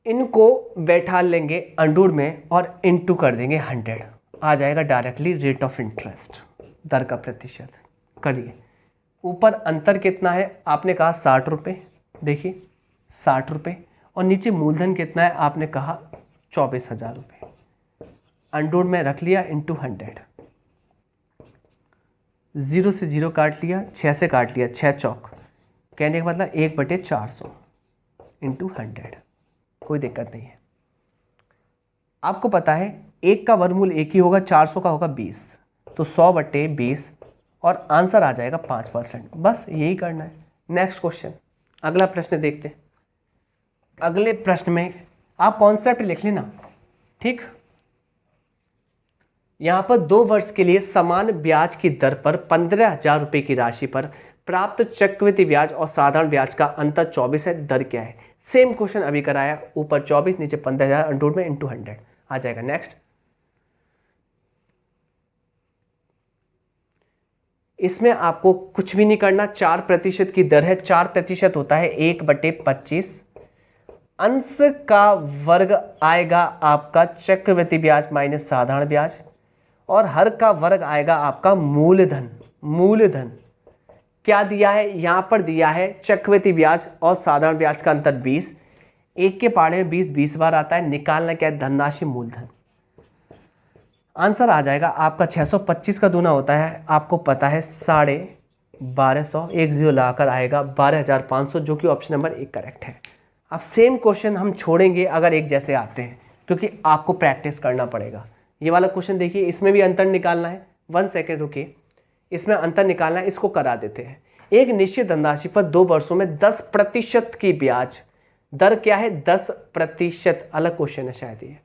इनको बैठा लेंगे अंडूर में और इनटू कर देंगे 100, आ जाएगा डायरेक्टली रेट ऑफ इंटरेस्ट, दर का प्रतिशत। करिए, ऊपर अंतर कितना है, आपने कहा 60 रुपये, देखिए 60 रुपये, और नीचे मूलधन कितना है, आपने कहा 24,000 रुपये, अंडूर में रख लिया इंटू 100, 0 से 0 काट लिया, 6 से काट लिया, 6 चौक, कहने का मतलब 1/400 इंटू 100, कोई दिक्कत नहीं है। आपको पता है 1 का वर्गमूल 1 ही होगा, 400 का होगा 20, तो 100/20 और आंसर आ जाएगा 5%। बस यही करना है। नेक्स्ट क्वेश्चन, अगला प्रश्न देखते हैं। अगले प्रश्न में आप कॉन्सेप्ट लिख लेना, ठीक। यहां पर 2 वर्ष के लिए समान ब्याज की दर पर 15,000 रुपये की राशि पर प्राप्त चक्रवृद्धि ब्याज और साधारण ब्याज का अंतर 24 है, दर क्या है? सेम क्वेश्चन अभी कराया, ऊपर 24 नीचे 15,000 अंडर में इंटू 100 आ जाएगा। नेक्स्ट, इसमें आपको कुछ भी नहीं करना, 4% की दर है, 4% होता है 1/25, अंश का वर्ग आएगा आपका चक्रवृद्धि ब्याज माइनस साधारण ब्याज, और हर का वर्ग आएगा आपका मूलधन। मूलधन क्या दिया है? यहां पर दिया है चक्रवृद्धि ब्याज और साधारण ब्याज का अंतर 20, एक के पहाड़े में 20 बार आता है, निकालना क्या है? धनराशि मूलधन। आंसर आ जाएगा आपका 625 का दूना होता है, आपको पता है 1250, एक जीरो लगाकर आएगा 12,500, जो कि ऑप्शन नंबर 1 करेक्ट है। अब सेम क्वेश्चन हम छोड़ेंगे अगर एक जैसे आते हैं, क्योंकि आपको प्रैक्टिस करना पड़ेगा। ये वाला क्वेश्चन देखिए, इसमें भी अंतर निकालना है। 1 सेकेंड रुकिए, इसमें अंतर निकालना है, इसको करा देते हैं। एक निश्चित धनराशि पर 2 वर्षों में 10% की ब्याज दर क्या है? 10%, अलग क्वेश्चन है शायद ये।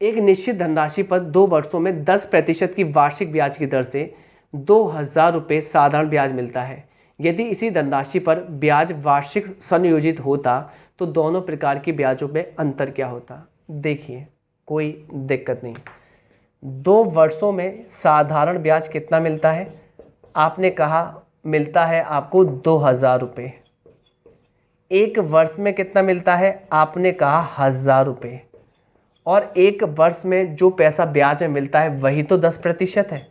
एक निश्चित धनराशि पर 2 वर्षों में 10% की वार्षिक ब्याज की दर से 2,000 रुपये साधारण ब्याज मिलता है। यदि इसी धनराशि पर ब्याज वार्षिक संयोजित होता तो दोनों प्रकार की ब्याजों में अंतर क्या होता? देखिए, कोई दिक्कत नहीं। 2 वर्षों में साधारण ब्याज कितना मिलता है? आपने कहा मिलता है आपको 2,000 रुपये। 1 वर्ष में कितना मिलता है? आपने कहा 1,000 रुपये। और 1 वर्ष में जो पैसा ब्याज में मिलता है वही तो 10% है।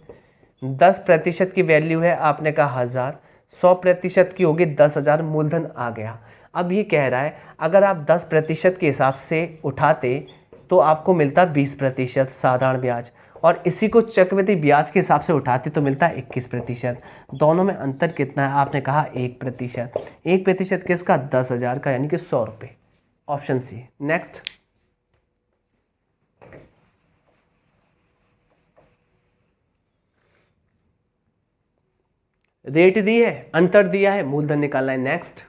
10% की वैल्यू है, आपने कहा 1,000, 100% की होगी 10,000, मूलधन आ गया। अब ये कह रहा है अगर आप 10% के हिसाब से उठाते तो आपको मिलता 20% साधारण ब्याज, और इसी को चक्रवृद्धि ब्याज के हिसाब से उठाते तो मिलता 21%। दोनों में अंतर कितना है? आपने कहा 1%। 1% किसका? 10,000 का, यानी कि 100 रुपये। Option C. नेक्स्ट, रेट दी है, अंतर दिया है, मूलधन निकालना है। नेक्स्ट,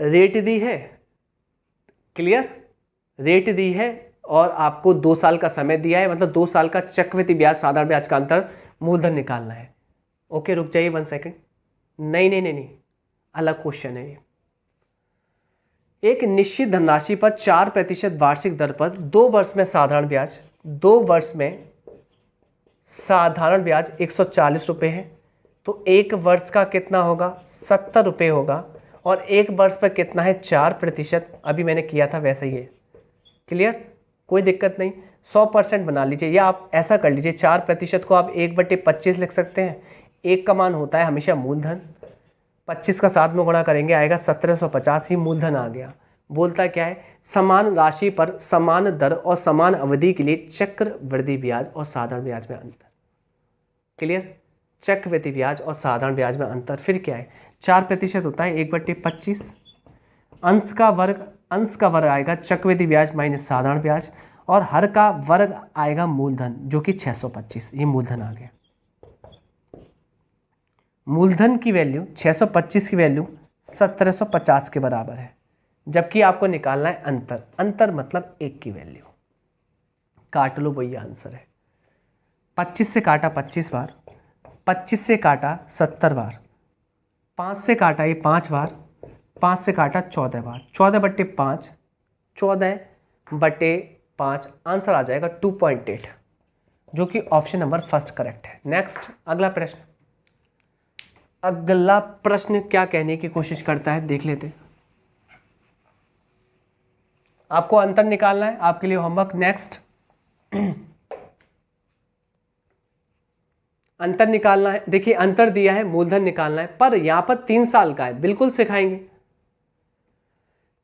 रेट दी है, क्लियर, रेट दी है और आपको 2 साल का समय दिया है, मतलब 2 साल का चक्रवृद्धि ब्याज साधारण ब्याज का अंतर मूलधन निकालना है। ओके, रुक जाइए 1 सेकेंड। नहीं नहीं नहीं नहीं, अलग क्वेश्चन है ये। एक निश्चित धनराशि पर 4% वार्षिक दर पर 2 वर्ष में साधारण ब्याज, 2 वर्ष में साधारण ब्याज 140 रुपये है, तो 1 वर्ष का कितना होगा? 70 रुपये होगा, और 1 वर्ष पर कितना है? 4%। अभी मैंने किया था वैसा ही है, क्लियर, कोई दिक्कत नहीं। 100% बना लीजिए, या आप ऐसा कर लीजिए 4% को आप 1/25 लिख सकते हैं। 1 का मान होता है हमेशा मूलधन, 25 का 7 में गुणा करेंगे आएगा 1750 ही मूलधन आ गया। बोलता क्या है? समान राशि पर समान दर और समान अवधि के लिए चक्रवृद्धि ब्याज और साधारण ब्याज में अंतर। क्लियर, चक्रवृद्धि ब्याज और साधारण ब्याज में अंतर फिर क्या है? 4% होता है 1/25, अंश का वर्ग आएगा चक्रवृद्धि ब्याज माइनस साधारण ब्याज, और हर का वर्ग आएगा मूलधन, जो कि 625, ये मूलधन आ गया। मूलधन की वैल्यू 625 की वैल्यू 1750 के बराबर है, जबकि आपको निकालना है अंतर। अंतर मतलब 1 की वैल्यू, काट लो, वही आंसर है। 25 से काटा 25 बार, 25 से काटा 70 बार, 5 से काटा ये 5 बार, 5 से काटा 14 बार, 14/5, 14/5, आंसर आ जाएगा 2.8, जो कि ऑप्शन नंबर फर्स्ट करेक्ट है। नेक्स्ट, अगला प्रश्न। अगला प्रश्न क्या कहने की कोशिश करता है, देख लेते। आपको अंतर निकालना है, आपके लिए होमवर्क। नेक्स्ट, अंतर निकालना है। देखिए, अंतर दिया है, मूलधन निकालना है, पर यहां पर 3 साल का है, बिल्कुल सिखाएंगे।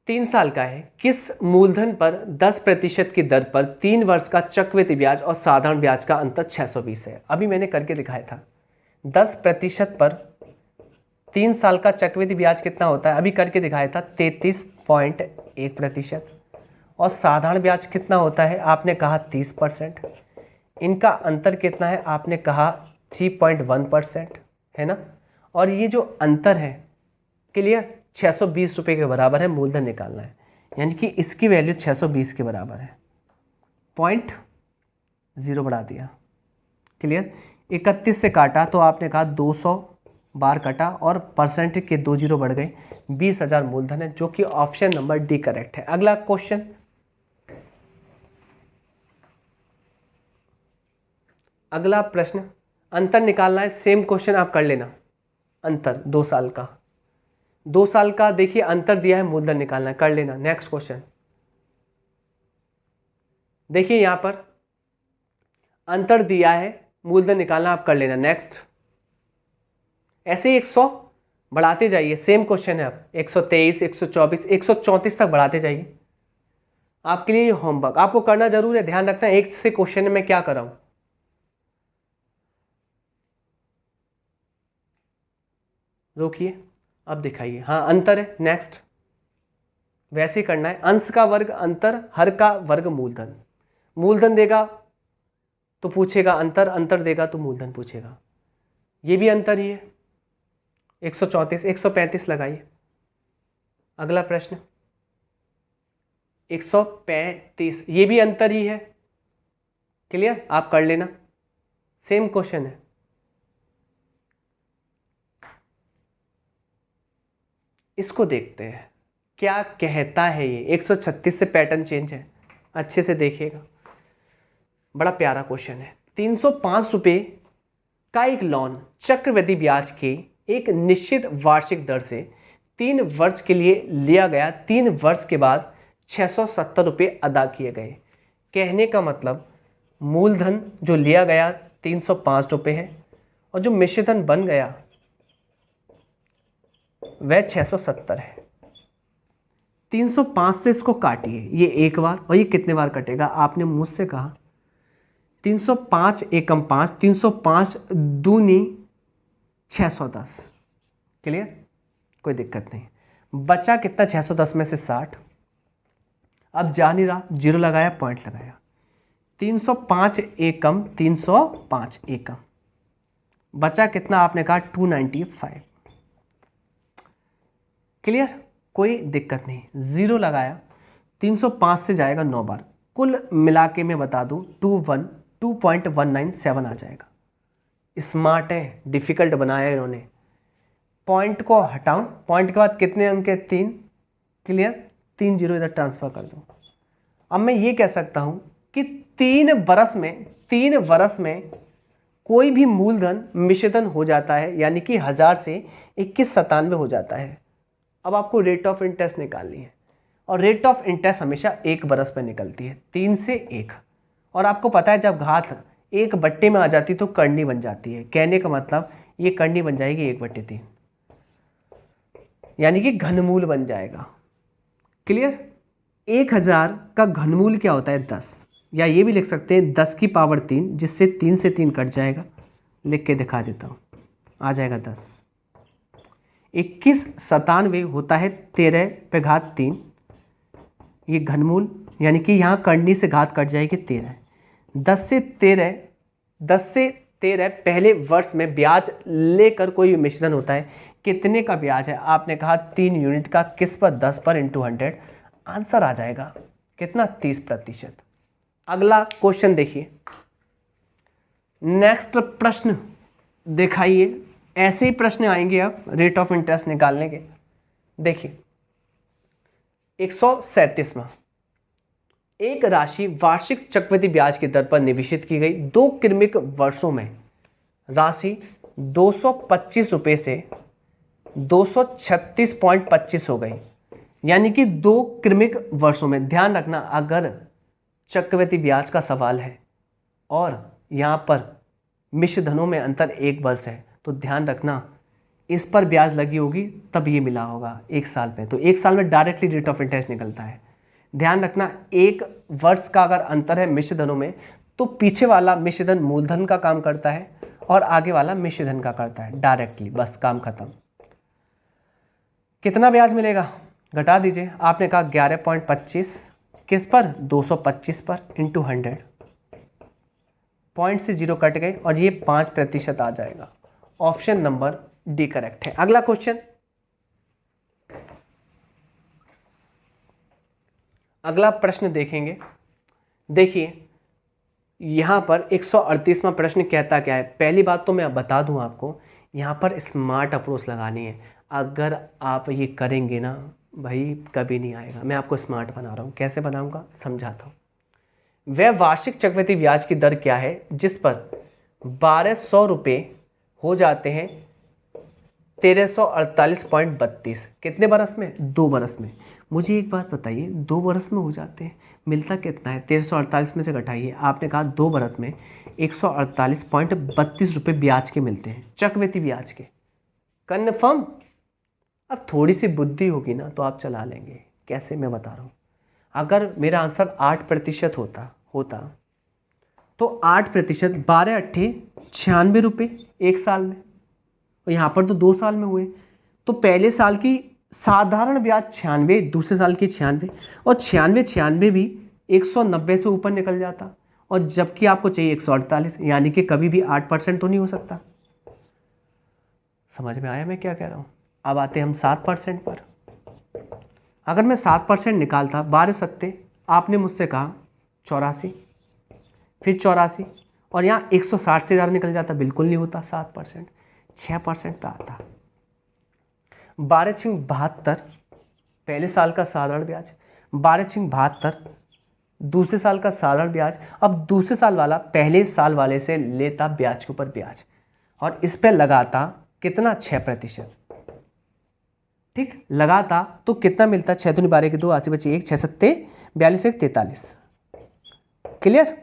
3 साल का है। किस मूलधन पर 10% की दर पर 3 वर्ष का चक्रवृद्धि ब्याज और साधारण ब्याज का अंतर 620 है? अभी मैंने करके दिखाया था। 10% पर 3 साल का चक्रवृद्धि ब्याज कितना होता है? अभी करके दिखाया था 33.1%, और साधारण ब्याज कितना होता है? आपने कहा 30%। इनका अंतर कितना है? आपने कहा 3.1%, है ना। और ये जो अंतर है, क्लियर, 620 रुपये के बराबर है, मूलधन निकालना है। यानी कि इसकी वैल्यू 620 के बराबर है, 0.0 बढ़ा दिया। क्लियर। 31 से काटा तो आपने कहा 200 बार कटा और परसेंटेज के 2 जीरो बढ़ गए, 20,000 मूलधन है, जो कि ऑप्शन नंबर डी करेक्ट है। अगला क्वेश्चन, अगला प्रश्न, अंतर निकालना है। सेम क्वेश्चन आप कर लेना। अंतर 2 साल का, 2 साल का देखिए अंतर दिया है, मूलधन निकालना है, कर लेना। नेक्स्ट क्वेश्चन देखिए, यहां पर अंतर दिया है, मूलधन निकालना, आप कर लेना। नेक्स्ट, ऐसे ही 100 बढ़ाते जाइए। सेम क्वेश्चन है, अब 123, 124, 134 तक बढ़ाते जाइए। आपके लिए होमवर्क आपको करना जरूर है, ध्यान रखना एक से क्वेश्चन में क्या कर रहा हूं। रोकिए, अब दिखाइए। हाँ, अंतर है। नेक्स्ट, वैसे ही करना है। अंश का वर्ग अंतर, हर का वर्ग मूलधन। मूलधन देगा तो पूछेगा अंतर, अंतर देगा तो मूलधन पूछेगा। ये भी अंतर ही है। 134, 135 लगाइए। अगला प्रश्न 135, ये भी अंतर ही है। क्लियर, आप कर लेना। सेम क्वेश्चन है। इसको देखते हैं क्या कहता है ये। 136 से पैटर्न चेंज है, अच्छे से देखिएगा, बड़ा प्यारा क्वेश्चन है। 305 रुपये का एक लोन चक्रवृद्धि ब्याज के एक निश्चित वार्षिक दर से 3 वर्ष के लिए लिया गया। 3 वर्ष के बाद 670 रुपये अदा किए गए। कहने का मतलब मूलधन जो लिया गया 305 रुपये है और जो मिश्रधन बन गया वह 670 है। 305 से इसको काटिए, ये एक बार, और ये कितने बार कटेगा। आपने मुझसे कहा 305 एकम 5, 305 दूनी 610। क्लियर, कोई दिक्कत नहीं। बचा कितना, 610 में से 60। अब जा नहीं रहा, जीरो लगाया, पॉइंट लगाया। 305 एकम 305 एकम, बचा कितना, आपने कहा 295। क्लियर, कोई दिक्कत नहीं, जीरो लगाया। 305 से जाएगा 9 बार, कुल मिला के मैं बता दूं 2.197 आ जाएगा। स्मार्ट है, डिफिकल्ट बनाया इन्होंने। पॉइंट को हटाऊं, पॉइंट के बाद कितने अंक है, 3। क्लियर, 3 जीरो इधर ट्रांसफर कर दूं। अब मैं ये कह सकता हूं कि 3 वर्ष में कोई भी मूलधन मिश्रधन हो जाता है, यानी कि 1000 से 2197 हो जाता है। अब आपको रेट ऑफ इंटरेस्ट निकालनी है, और रेट ऑफ इंटरेस्ट हमेशा 1 बरस में निकलती है, 3 से 1। और आपको पता है जब घात 1 बट्टे में आ जाती तो करनी बन जाती है। कहने का मतलब ये करनी बन जाएगी 1/3, यानी कि घनमूल बन जाएगा। क्लियर, 1000 का घनमूल क्या होता है, 10, या ये भी लिख सकते हैं 10 की पावर 3, जिससे 3 से 3 कट जाएगा। लिख के दिखा देता हूँ, आ जाएगा 10। 2197 होता है 13 पे घात 3, ये घनमूल, यानी कि यहाँ करनी से घात कट जाएगी 13। 10 से 13 पहले वर्ष में ब्याज लेकर कोई मिश्रण होता है। कितने का ब्याज है, आपने कहा 3 यूनिट का, किस पर, 10 पर इंटू 100। आंसर आ जाएगा कितना, 30%। अगला क्वेश्चन देखिए। नेक्स्ट प्रश्न दिखाइए। ऐसे ही प्रश्न आएंगे अब रेट ऑफ इंटरेस्ट निकालने के। देखिए 137वां, एक राशि वार्षिक चक्रवृद्धि ब्याज की दर पर निवेशित की गई। 2 क्रमिक वर्षों में राशि 225 रुपये से 236.25 हो गई, यानी कि 2 क्रमिक वर्षों में। ध्यान रखना, अगर चक्रवृद्धि ब्याज का सवाल है और यहाँ पर मिश्र धनों में अंतर 1 वर्ष है, तो ध्यान रखना इस पर ब्याज लगी होगी तब ये मिला होगा 1 साल में। तो 1 साल में डायरेक्टली रेट ऑफ इंटरेस्ट निकलता है। ध्यान रखना, 1 वर्ष का अगर अंतर है मिश्र धनों में, तो पीछे वाला मिश्रधन मूलधन का काम करता है और आगे वाला मिश्रधन का करता है डायरेक्टली, बस काम खत्म। कितना ब्याज मिलेगा, घटा दीजिए। आपने कहा 11.25, किस पर, 225 पर, इंटू 100। पॉइंट से 0 कट गए और ये 5% आ जाएगा। ऑप्शन नंबर डी करेक्ट है। अगला क्वेश्चन, अगला प्रश्न देखेंगे। देखिए यहाँ पर 138वां प्रश्न कहता क्या है। पहली बात तो मैं बता दूँ आपको, यहाँ पर स्मार्ट अप्रोच लगानी है। अगर आप ये करेंगे ना भाई, कभी नहीं आएगा। मैं आपको स्मार्ट बना रहा हूँ। कैसे बनाऊँगा समझाता हूँ। वह वार्षिक चक्रवृद्धि ब्याज की दर क्या है जिस पर 1200 रुपये हो जाते हैं 1348.32। कितने बरस में? 2 बरस में। मुझे एक बात बताइए, 2 बरस में हो जाते हैं, मिलता कितना है? 1348 में से घटाइए। आपने कहा 2 बरस में 148.32 रुपये ब्याज के मिलते हैं, चक्रवृद्धि ब्याज के। कन्फर्म? अब थोड़ी सी बुद्धि होगी ना तो आप चला लेंगे। कैसे, मैं बता रहा हूँ। अगर मेरा आंसर 8% होता तो 8%, 12 अट्ठे 96 रुपये एक साल में, और यहाँ पर तो 2 साल में हुए। तो पहले साल की साधारण ब्याज 96, दूसरे साल की 96, और 96 भी 190 से ऊपर निकल जाता, और जबकि आपको चाहिए 148, यानी कि कभी भी 8% तो नहीं हो सकता। समझ में आया मैं क्या कह रहा हूँ? अब आते हम 7% पर। अगर मैं 7% निकालता, 12 सत्ते, आपने मुझसे कहा 84, फिर 84, और यहाँ 160 से ज़्यादा निकल जाता, बिल्कुल नहीं होता 7%, 6% पे आता। 12 छिंग 72 पहले साल का साधारण ब्याज, 12 छिंग 72 दूसरे साल का साधारण ब्याज। अब दूसरे साल वाला पहले साल वाले से लेता ब्याज के ऊपर ब्याज, और इस पे लगाता कितना? 6%। ठीक, लगाता तो कितना मिलता? 6 दूनी 12 के 2, 80 बचे 1, 6 सत्ते 42, 1 43। क्लियर?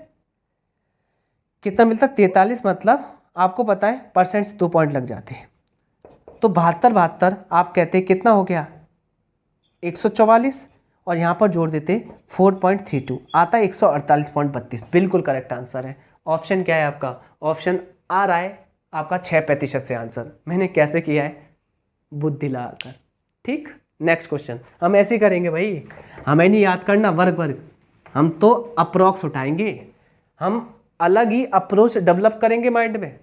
कितना मिलता? 43। मतलब आपको पता है परसेंट से 2 पॉइंट लग जाते हैं। तो 72 आप कहते हैं कितना हो गया? 144, और यहाँ पर जोड़ देते 4.32, आता है 148.32। बिल्कुल करेक्ट आंसर है। ऑप्शन क्या है आपका? ऑप्शन आ रहा है आपका 6% से आंसर। मैंने कैसे किया है? बुद्धि लगाकर। ठीक, नेक्स्ट क्वेश्चन। हम ऐसे ही करेंगे भाई, हमें नहीं याद करना वर्ग, हम तो अप्रोक्स उठाएंगे। हम अलग ही अप्रोच डेवलप करेंगे माइंड में।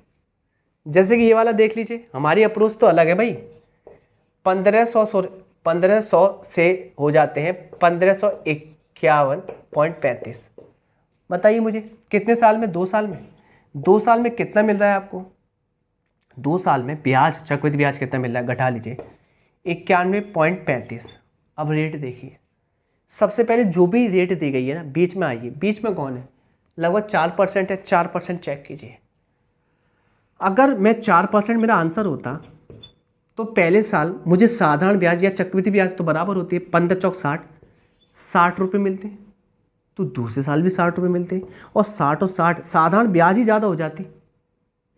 जैसे कि ये वाला देख लीजिए, हमारी अप्रोच तो अलग है भाई। 1500 से हो जाते हैं 1551.35। बताइए मुझे कितने साल में? 2 साल में। 2 साल में कितना मिल रहा है आपको? 2 साल में ब्याज, चक्रवृद्धि ब्याज कितना मिल रहा है? घटा लीजिए, 91.35। अब रेट देखिए, सबसे पहले जो भी रेट दी गई है ना, बीच में आइए। बीच में कौन है? लगभग 4% है। 4% चेक कीजिए। अगर मैं 4% मेरा आंसर होता तो पहले साल मुझे साधारण ब्याज या चक्रवृद्धि ब्याज तो बराबर होती है, 15 चौक 60 रुपये मिलते, तो दूसरे साल भी 60 रुपये मिलते, और 60 और 60 साधारण ब्याज ही ज़्यादा हो जाती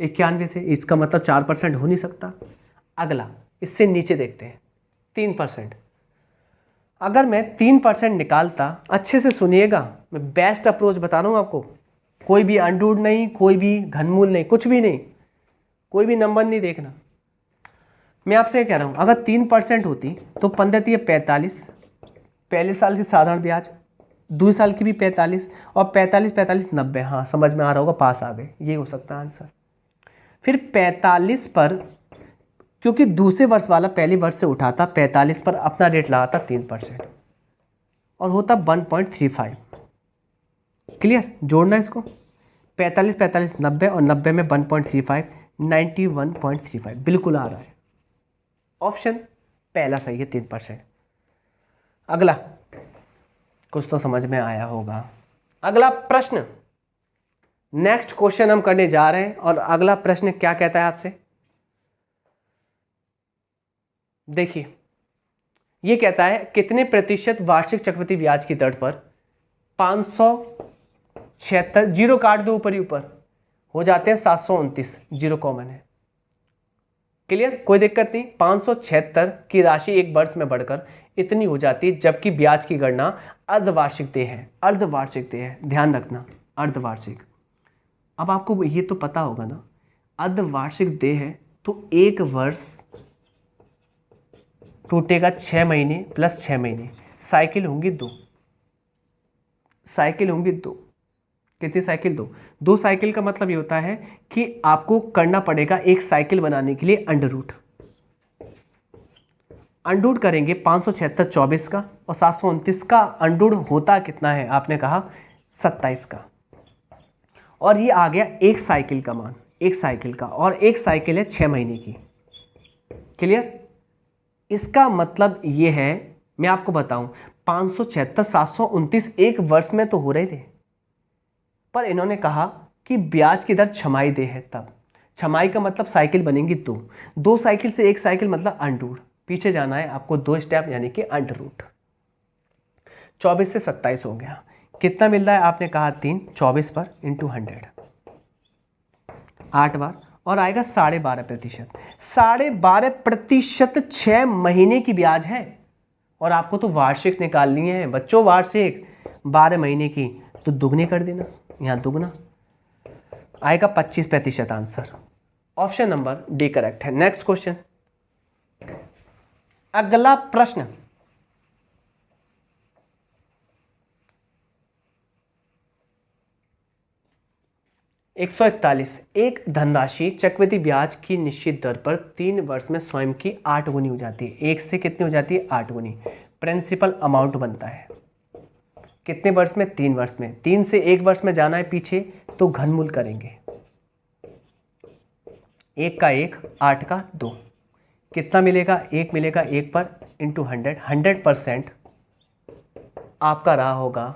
91 से। इसका मतलब 4% हो नहीं सकता। अगला इससे नीचे देखते हैं, 3%। अगर मैं 3% निकालता, अच्छे से सुनिएगा, मैं बेस्ट अप्रोच बता रहा हूँ आपको। कोई भी अंडूड नहीं, कोई भी घनमूल नहीं, कुछ भी नहीं, कोई भी नंबर नहीं देखना। मैं आपसे कह रहा हूँ, अगर 3% होती तो 15 थी 45, पहले साल की साधारण ब्याज, दूसरे साल की भी 45, और 45 45 90। हाँ समझ में आ रहा होगा, पास आ गए, ये हो सकता है आंसर। फिर 45 पर, क्योंकि दूसरे वर्ष वाला पहले वर्ष से उठाता, 45 पर अपना रेट लगाता 3%, और होता 1.35। क्लियर? जोड़ना इसको, 45 45 90, और 90 में 1.35, 91.35। बिल्कुल आ रहा है। ऑप्शन पहला सही है, 3%। अगला कुछ तो समझ में आया होगा। अगला प्रश्न, नेक्स्ट क्वेश्चन हम करने जा रहे हैं, और अगला प्रश्न क्या कहता है आपसे? देखिए, ये कहता है कितने प्रतिशत वार्षिक चक्रवृद्धि ब्याज की दर पर 576, जीरो काट दो ऊपर ही ऊपर, हो जाते हैं 729, जीरो कॉमन है। क्लियर? कोई दिक्कत नहीं। 576 की राशि एक वर्ष में बढ़कर इतनी हो जाती है, जबकि ब्याज की गणना अर्धवार्षिक देय है। अर्धवार्षिक देय है, ध्यान रखना, अर्धवार्षिक। अब आपको ये तो पता होगा ना, अर्धवार्षिक देय है तो एक वर्ष टूटेगा 6 महीने प्लस 6 महीने, साइकिल होंगी 2। साइकिल होंगी 2। कितनी साइकिल? 2। 2 साइकिल का मतलब ये होता है कि आपको करना पड़ेगा एक साइकिल बनाने के लिए अंडूड करेंगे 576 24 का, और 729 का अंडूड होता कितना है, आपने कहा 27 का। और ये आ गया एक साइकिल का मान, एक साइकिल का, और एक साइकिल है 6 महीने की। क्लियर? इसका मतलब ये है, मैं आपको बताऊं, 576 729 एक वर्ष में तो हो रहे थे, पर इन्होंने कहा कि ब्याज की दर छमाही दे है। तब छमाही का मतलब साइकिल बनेंगी दो साइकिल से एक साइकिल मतलब अंडरूट, पीछे जाना है आपको 2 स्टेप, यानी कि अंडरूट। 24 से 27 हो गया, कितना मिल रहा है, आपने कहा 3, 24 पर इंटू 100, 8 बार, और आएगा 12.5%। 12.5% 6 महीने की ब्याज है, और आपको तो वार्षिक निकालनी है बच्चों, वार्षिक 12 महीने की, तो दुगने कर देना, यहाँ दुगना आएगा 25% answer. Option number D correct है। नेक्स्ट क्वेश्चन, अगला प्रश्न, एक 141, एक धनराशि चक्रवृद्धि ब्याज की निश्चित दर पर 3 वर्ष में स्वयं की 8 गुनी हो जाती है। एक से कितनी हो जाती है, 8 गुनी। प्रिंसिपल अमाउंट बनता है कितने वर्ष में, 3 वर्ष में। 3 से 1 वर्ष में जाना है पीछे, तो घनमूल करेंगे, 1 का 1, 8 का 2, कितना मिलेगा, 1 मिलेगा, 1 पर इंटू 100, 100% आपका रहा होगा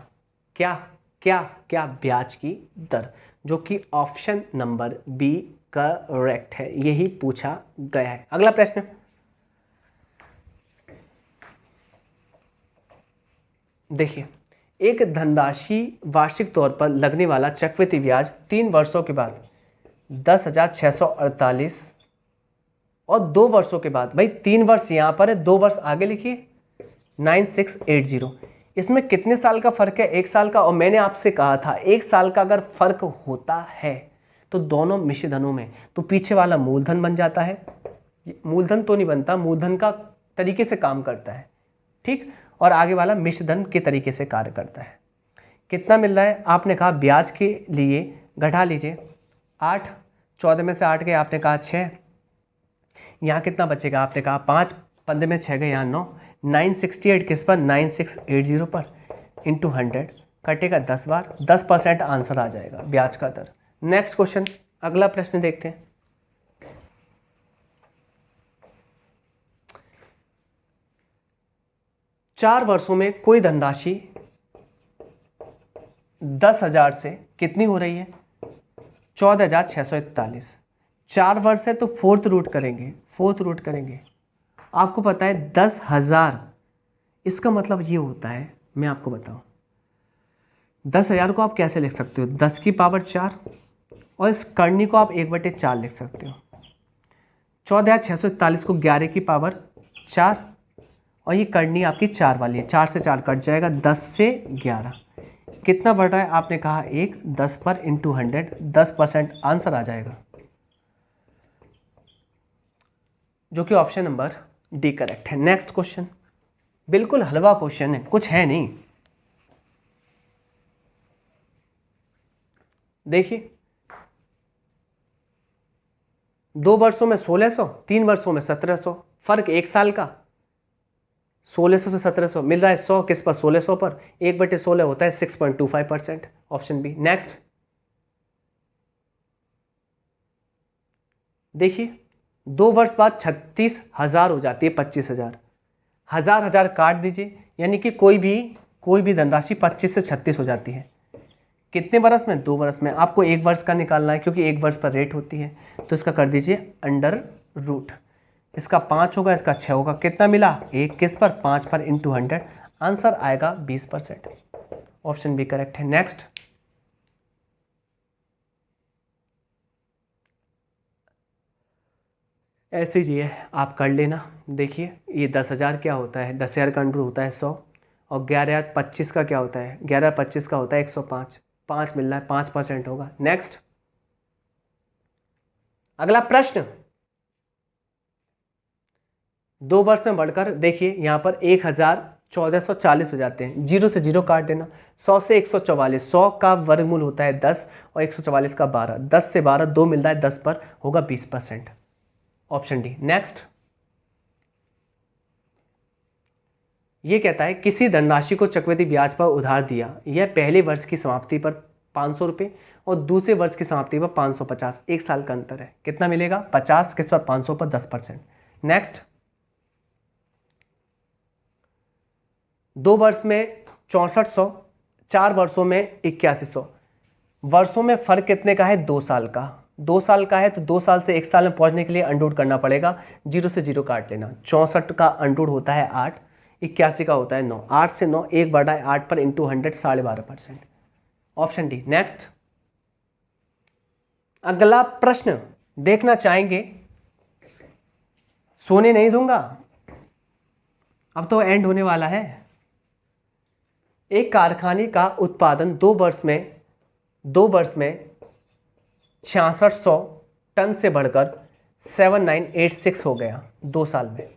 क्या क्या क्या, ब्याज की दर, जो कि ऑप्शन नंबर बी करेक्ट है, यही पूछा गया है। अगला प्रश्न, देखिए, एक धनराशि वार्षिक तौर पर लगने वाला चक्रवृद्धि ब्याज 3 वर्षों के बाद 10,648, और 2 वर्षों के बाद, भाई 3 वर्ष यहाँ पर है, 2 वर्ष आगे लिखिए 9680। इसमें कितने साल का फर्क है, 1 साल का। और मैंने आपसे कहा था 1 साल का अगर फर्क होता है तो दोनों मिश्र धनों में, तो पीछे वाला मूलधन बन जाता है, मूलधन तो नहीं बनता, मूलधन का तरीके से काम करता है, ठीक, और आगे वाला मिश्र धन के तरीके से कार्य करता है। कितना मिल रहा है, आपने कहा ब्याज के लिए घटा लीजिए, 8, 14 में से 8 गए, आपने कहा 6, यहाँ कितना बचेगा, आपने कहा 5, 15 में 6 गए, यहाँ 9, 968 किस पर, 9680 पर इंटू 100, कटेगा 10 बार, 10% आंसर आ जाएगा ब्याज का दर। नेक्स्ट क्वेश्चन, अगला प्रश्न देखते हैं। चार वर्षों में कोई धनराशि 10,000 से कितनी हो रही है, 14,641। 4 वर्ष है तो फोर्थ रूट करेंगे। आपको पता है 10,000, इसका मतलब ये होता है, मैं आपको बताऊं, 10,000 को आप कैसे लिख सकते हो, 10 की पावर 4, और इस करनी को आप 1/4 लिख सकते हो। 14,641 को 11 की पावर 4, और ये करनी आपकी 4 वाली है, 4 से 4 कट जाएगा, 10 से 11, कितना बढ़ रहा है, आपने कहा 1, 10 पर इंटू 100, 10% आंसर आ जाएगा, जो कि ऑप्शन नंबर डी करेक्ट है। नेक्स्ट क्वेश्चन, बिल्कुल हलवा क्वेश्चन है, कुछ है नहीं। देखिए, 2 वर्षों में 1600, 3 वर्षों में 1700, फर्क 1 साल का, 1600 से 1700 मिल रहा है, 100 किस पर, 1600 पर, 1/16 होता है 6.25%, ऑप्शन बी। नेक्स्ट देखिए, 2 वर्ष बाद 36,000 हो जाती है, 25,000, हजार काट दीजिए, यानी कि कोई भी धनराशि 25 से 36 हो जाती है। कितने वर्ष में, 2 वर्ष में। आपको 1 वर्ष का निकालना है, क्योंकि 1 वर्ष पर रेट होती है, तो इसका कर दीजिए अंडर रूट, इसका 5 होगा, इसका 6 होगा, कितना मिला, 1 किस पर, 5 पर इंटू 100, आंसर आएगा 20%, ऑप्शन बी करेक्ट है। नेक्स्ट, ऐसे ही है, आप कर लेना। देखिए, ये 10,000 क्या होता है, 10,000 का अंडर होता है 100, और 11,25 का क्या होता है, 11,25 का होता है 105, 5 मिल रहा है, 5% होगा। नेक्स्ट, अगला प्रश्न, 2 वर्ष में बढ़कर देखिए यहाँ पर 1,1440 हो जाते हैं, 0 से 0 काट देना, 100 से 144, 100 का वर्गमूल होता है 10, और 144 का 12, 10 से 12 2 मिल रहा है, 10 पर होगा 20%, ऑप्शन डी। नेक्स्ट, ये कहता है किसी धनराशि को चक्रवृद्धि ब्याज पर उधार दिया, यह पहले वर्ष की समाप्ति पर 500 रुपये और दूसरे वर्ष की समाप्ति पर 550, एक साल का अंतर है, कितना मिलेगा? 50 किस पर? 500 पर 10%। नेक्स्ट, 2 वर्ष में 6400, 4 वर्षों में 8100। वर्षों में फर्क कितने का है? 2 साल का। 2 साल का है तो 2 साल से 1 साल में पहुंचने के लिए अंडूड करना पड़ेगा, 0 से 0 काट लेना। 64 का अंडूड होता है 8, 81 का होता है 9, 8 से 9 1/8 पर इंटू 100 12.5%, ऑप्शन डी। नेक्स्ट, अगला प्रश्न देखना चाहेंगे, सोने नहीं दूंगा, अब तो एंड होने वाला है। एक कारखाने का उत्पादन 2 वर्ष में 6600 टन से बढ़कर 7986 हो गया 2 साल में।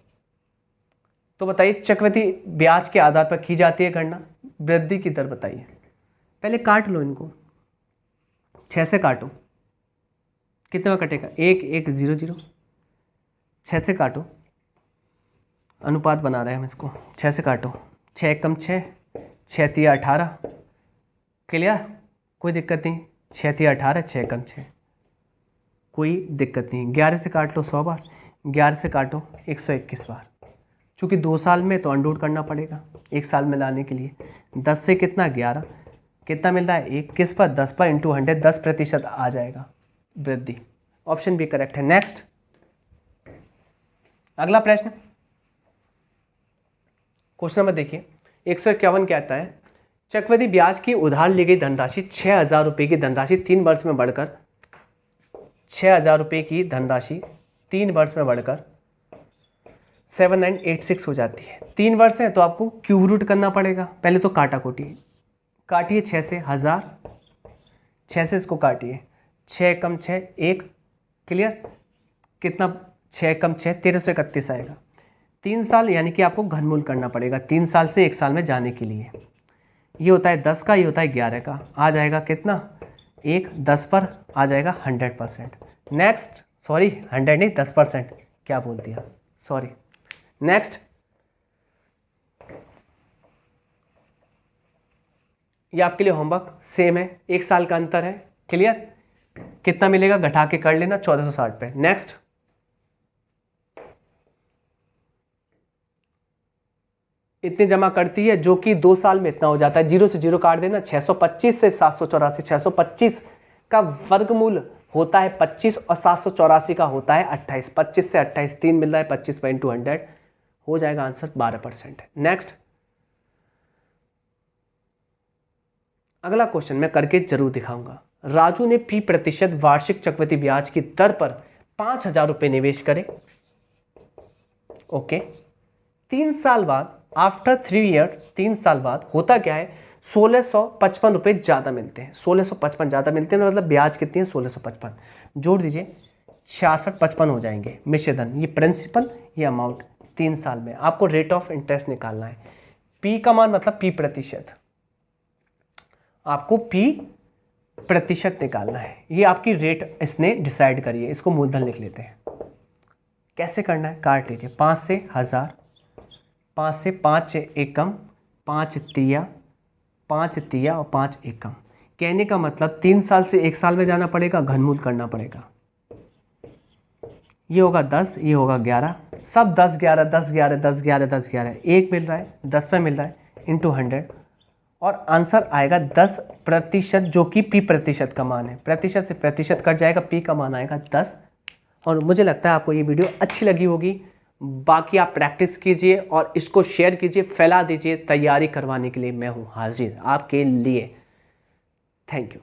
तो बताइए चक्रवृद्धि ब्याज के आधार पर की जाती है गणना, वृद्धि की दर बताइए। पहले काट लो इनको, 6 से काटो, कितना कटेगा? 1 1 0 0, 6 से काटो, अनुपात बना रहे हैं हम इसको, 6 से काटो, 6 कम 6, 6 3 18, क्लियर, कोई दिक्कत नहीं। 6 3 18, 6 कम 6, कोई दिक्कत नहीं। 11 से काट लो 100 बार, 11 से काटो 121 बार। चूँकि 2 साल में तो अंडूड करना पड़ेगा 1 साल में लाने के लिए। 10 से कितना? 11, कितना मिल रहा है? 1 किस पर? 10 पर इंटू 100, 10% आ जाएगा वृद्धि, ऑप्शन बी करेक्ट है। नेक्स्ट, अगला प्रश्न, क्वेश्चन नंबर देखिए 151 क्या आता है? चक्रवृद्धि ब्याज की उधार ली गई धनराशि 6000 रुपये की धनराशि 3 वर्ष में बढ़कर 6000 रुपये की धनराशि 3 वर्ष में बढ़कर 7986 हो जाती है। 3 वर्ष है तो आपको क्यूब रूट करना पड़ेगा। पहले तो काटाकोटी काटिए, 6 से 1000, 6 से इसको काटिए, 6 कम 6 1, क्लियर, कितना? 6 कम 6 1331 आएगा। 3 साल यानी कि आपको घनमूल करना पड़ेगा 3 साल से 1 साल में जाने के लिए। ये होता है 10 का, ये होता है 11 का, आ जाएगा कितना? 1 10 पर आ जाएगा 100%। नेक्स्ट, सॉरी 100 नहीं 10%, क्या बोल दिया, सॉरी। नेक्स्ट, ये आपके लिए होमवर्क सेम है, 1 साल का अंतर है, क्लियर, कितना मिलेगा घटा के कर लेना 1460 पे। नेक्स्ट, इतने जमा करती है जो कि 2 साल में इतना हो जाता है, 0 से 0 काट देना, 625 से 784, 625 का वर्गमूल होता है 25 और 784 का होता है 28, 25 से 28 3 मिल रहा है, 25 पर इंटू 100 हो जाएगा, आंसर 12%। नेक्स्ट, अगला क्वेश्चन मैं करके जरूर दिखाऊंगा। राजू ने P% वार्षिक चक्रवृद्धि ब्याज की दर पर 5000 रुपये निवेश करे, ओके। 3 साल बाद, आफ्टर 3 ईयर, 3 साल बाद होता क्या है? 1655 रुपये ज़्यादा मिलते हैं, 1655 ज़्यादा मिलते हैं, मतलब ब्याज कितनी है? 1655, जोड़ दीजिए 6655 हो जाएंगे मिश्रधन, ये प्रिंसिपल, ये अमाउंट। 3 साल में आपको रेट ऑफ इंटरेस्ट निकालना है। P का मान मतलब P%, आपको P% निकालना है, ये आपकी रेट इसने डिसाइड करी है। इसको मूलधन लिख लेते हैं, कैसे करना है? काट लीजिए, 5 से 1000, 5 से 5 एकम, 5 तिया, 5 तिया और 5 एकम। कहने का मतलब 3 साल से 1 साल में जाना पड़ेगा, घनमूल करना पड़ेगा। ये होगा 10, ये होगा 11, सब 10 11 10 11 10 11 10 11, 1 मिल रहा है 10 में मिल रहा है इंटू 100, और आंसर आएगा 10%, जो कि P% का मान है। प्रतिशत से प्रतिशत कट जाएगा, P का मान आएगा 10। और मुझे लगता है आपको ये वीडियो अच्छी लगी होगी। बाकी आप प्रैक्टिस कीजिए और इसको शेयर कीजिए, फैला दीजिए। तैयारी करवाने के लिए मैं हूँ हाजिर आपके लिए। Thank you.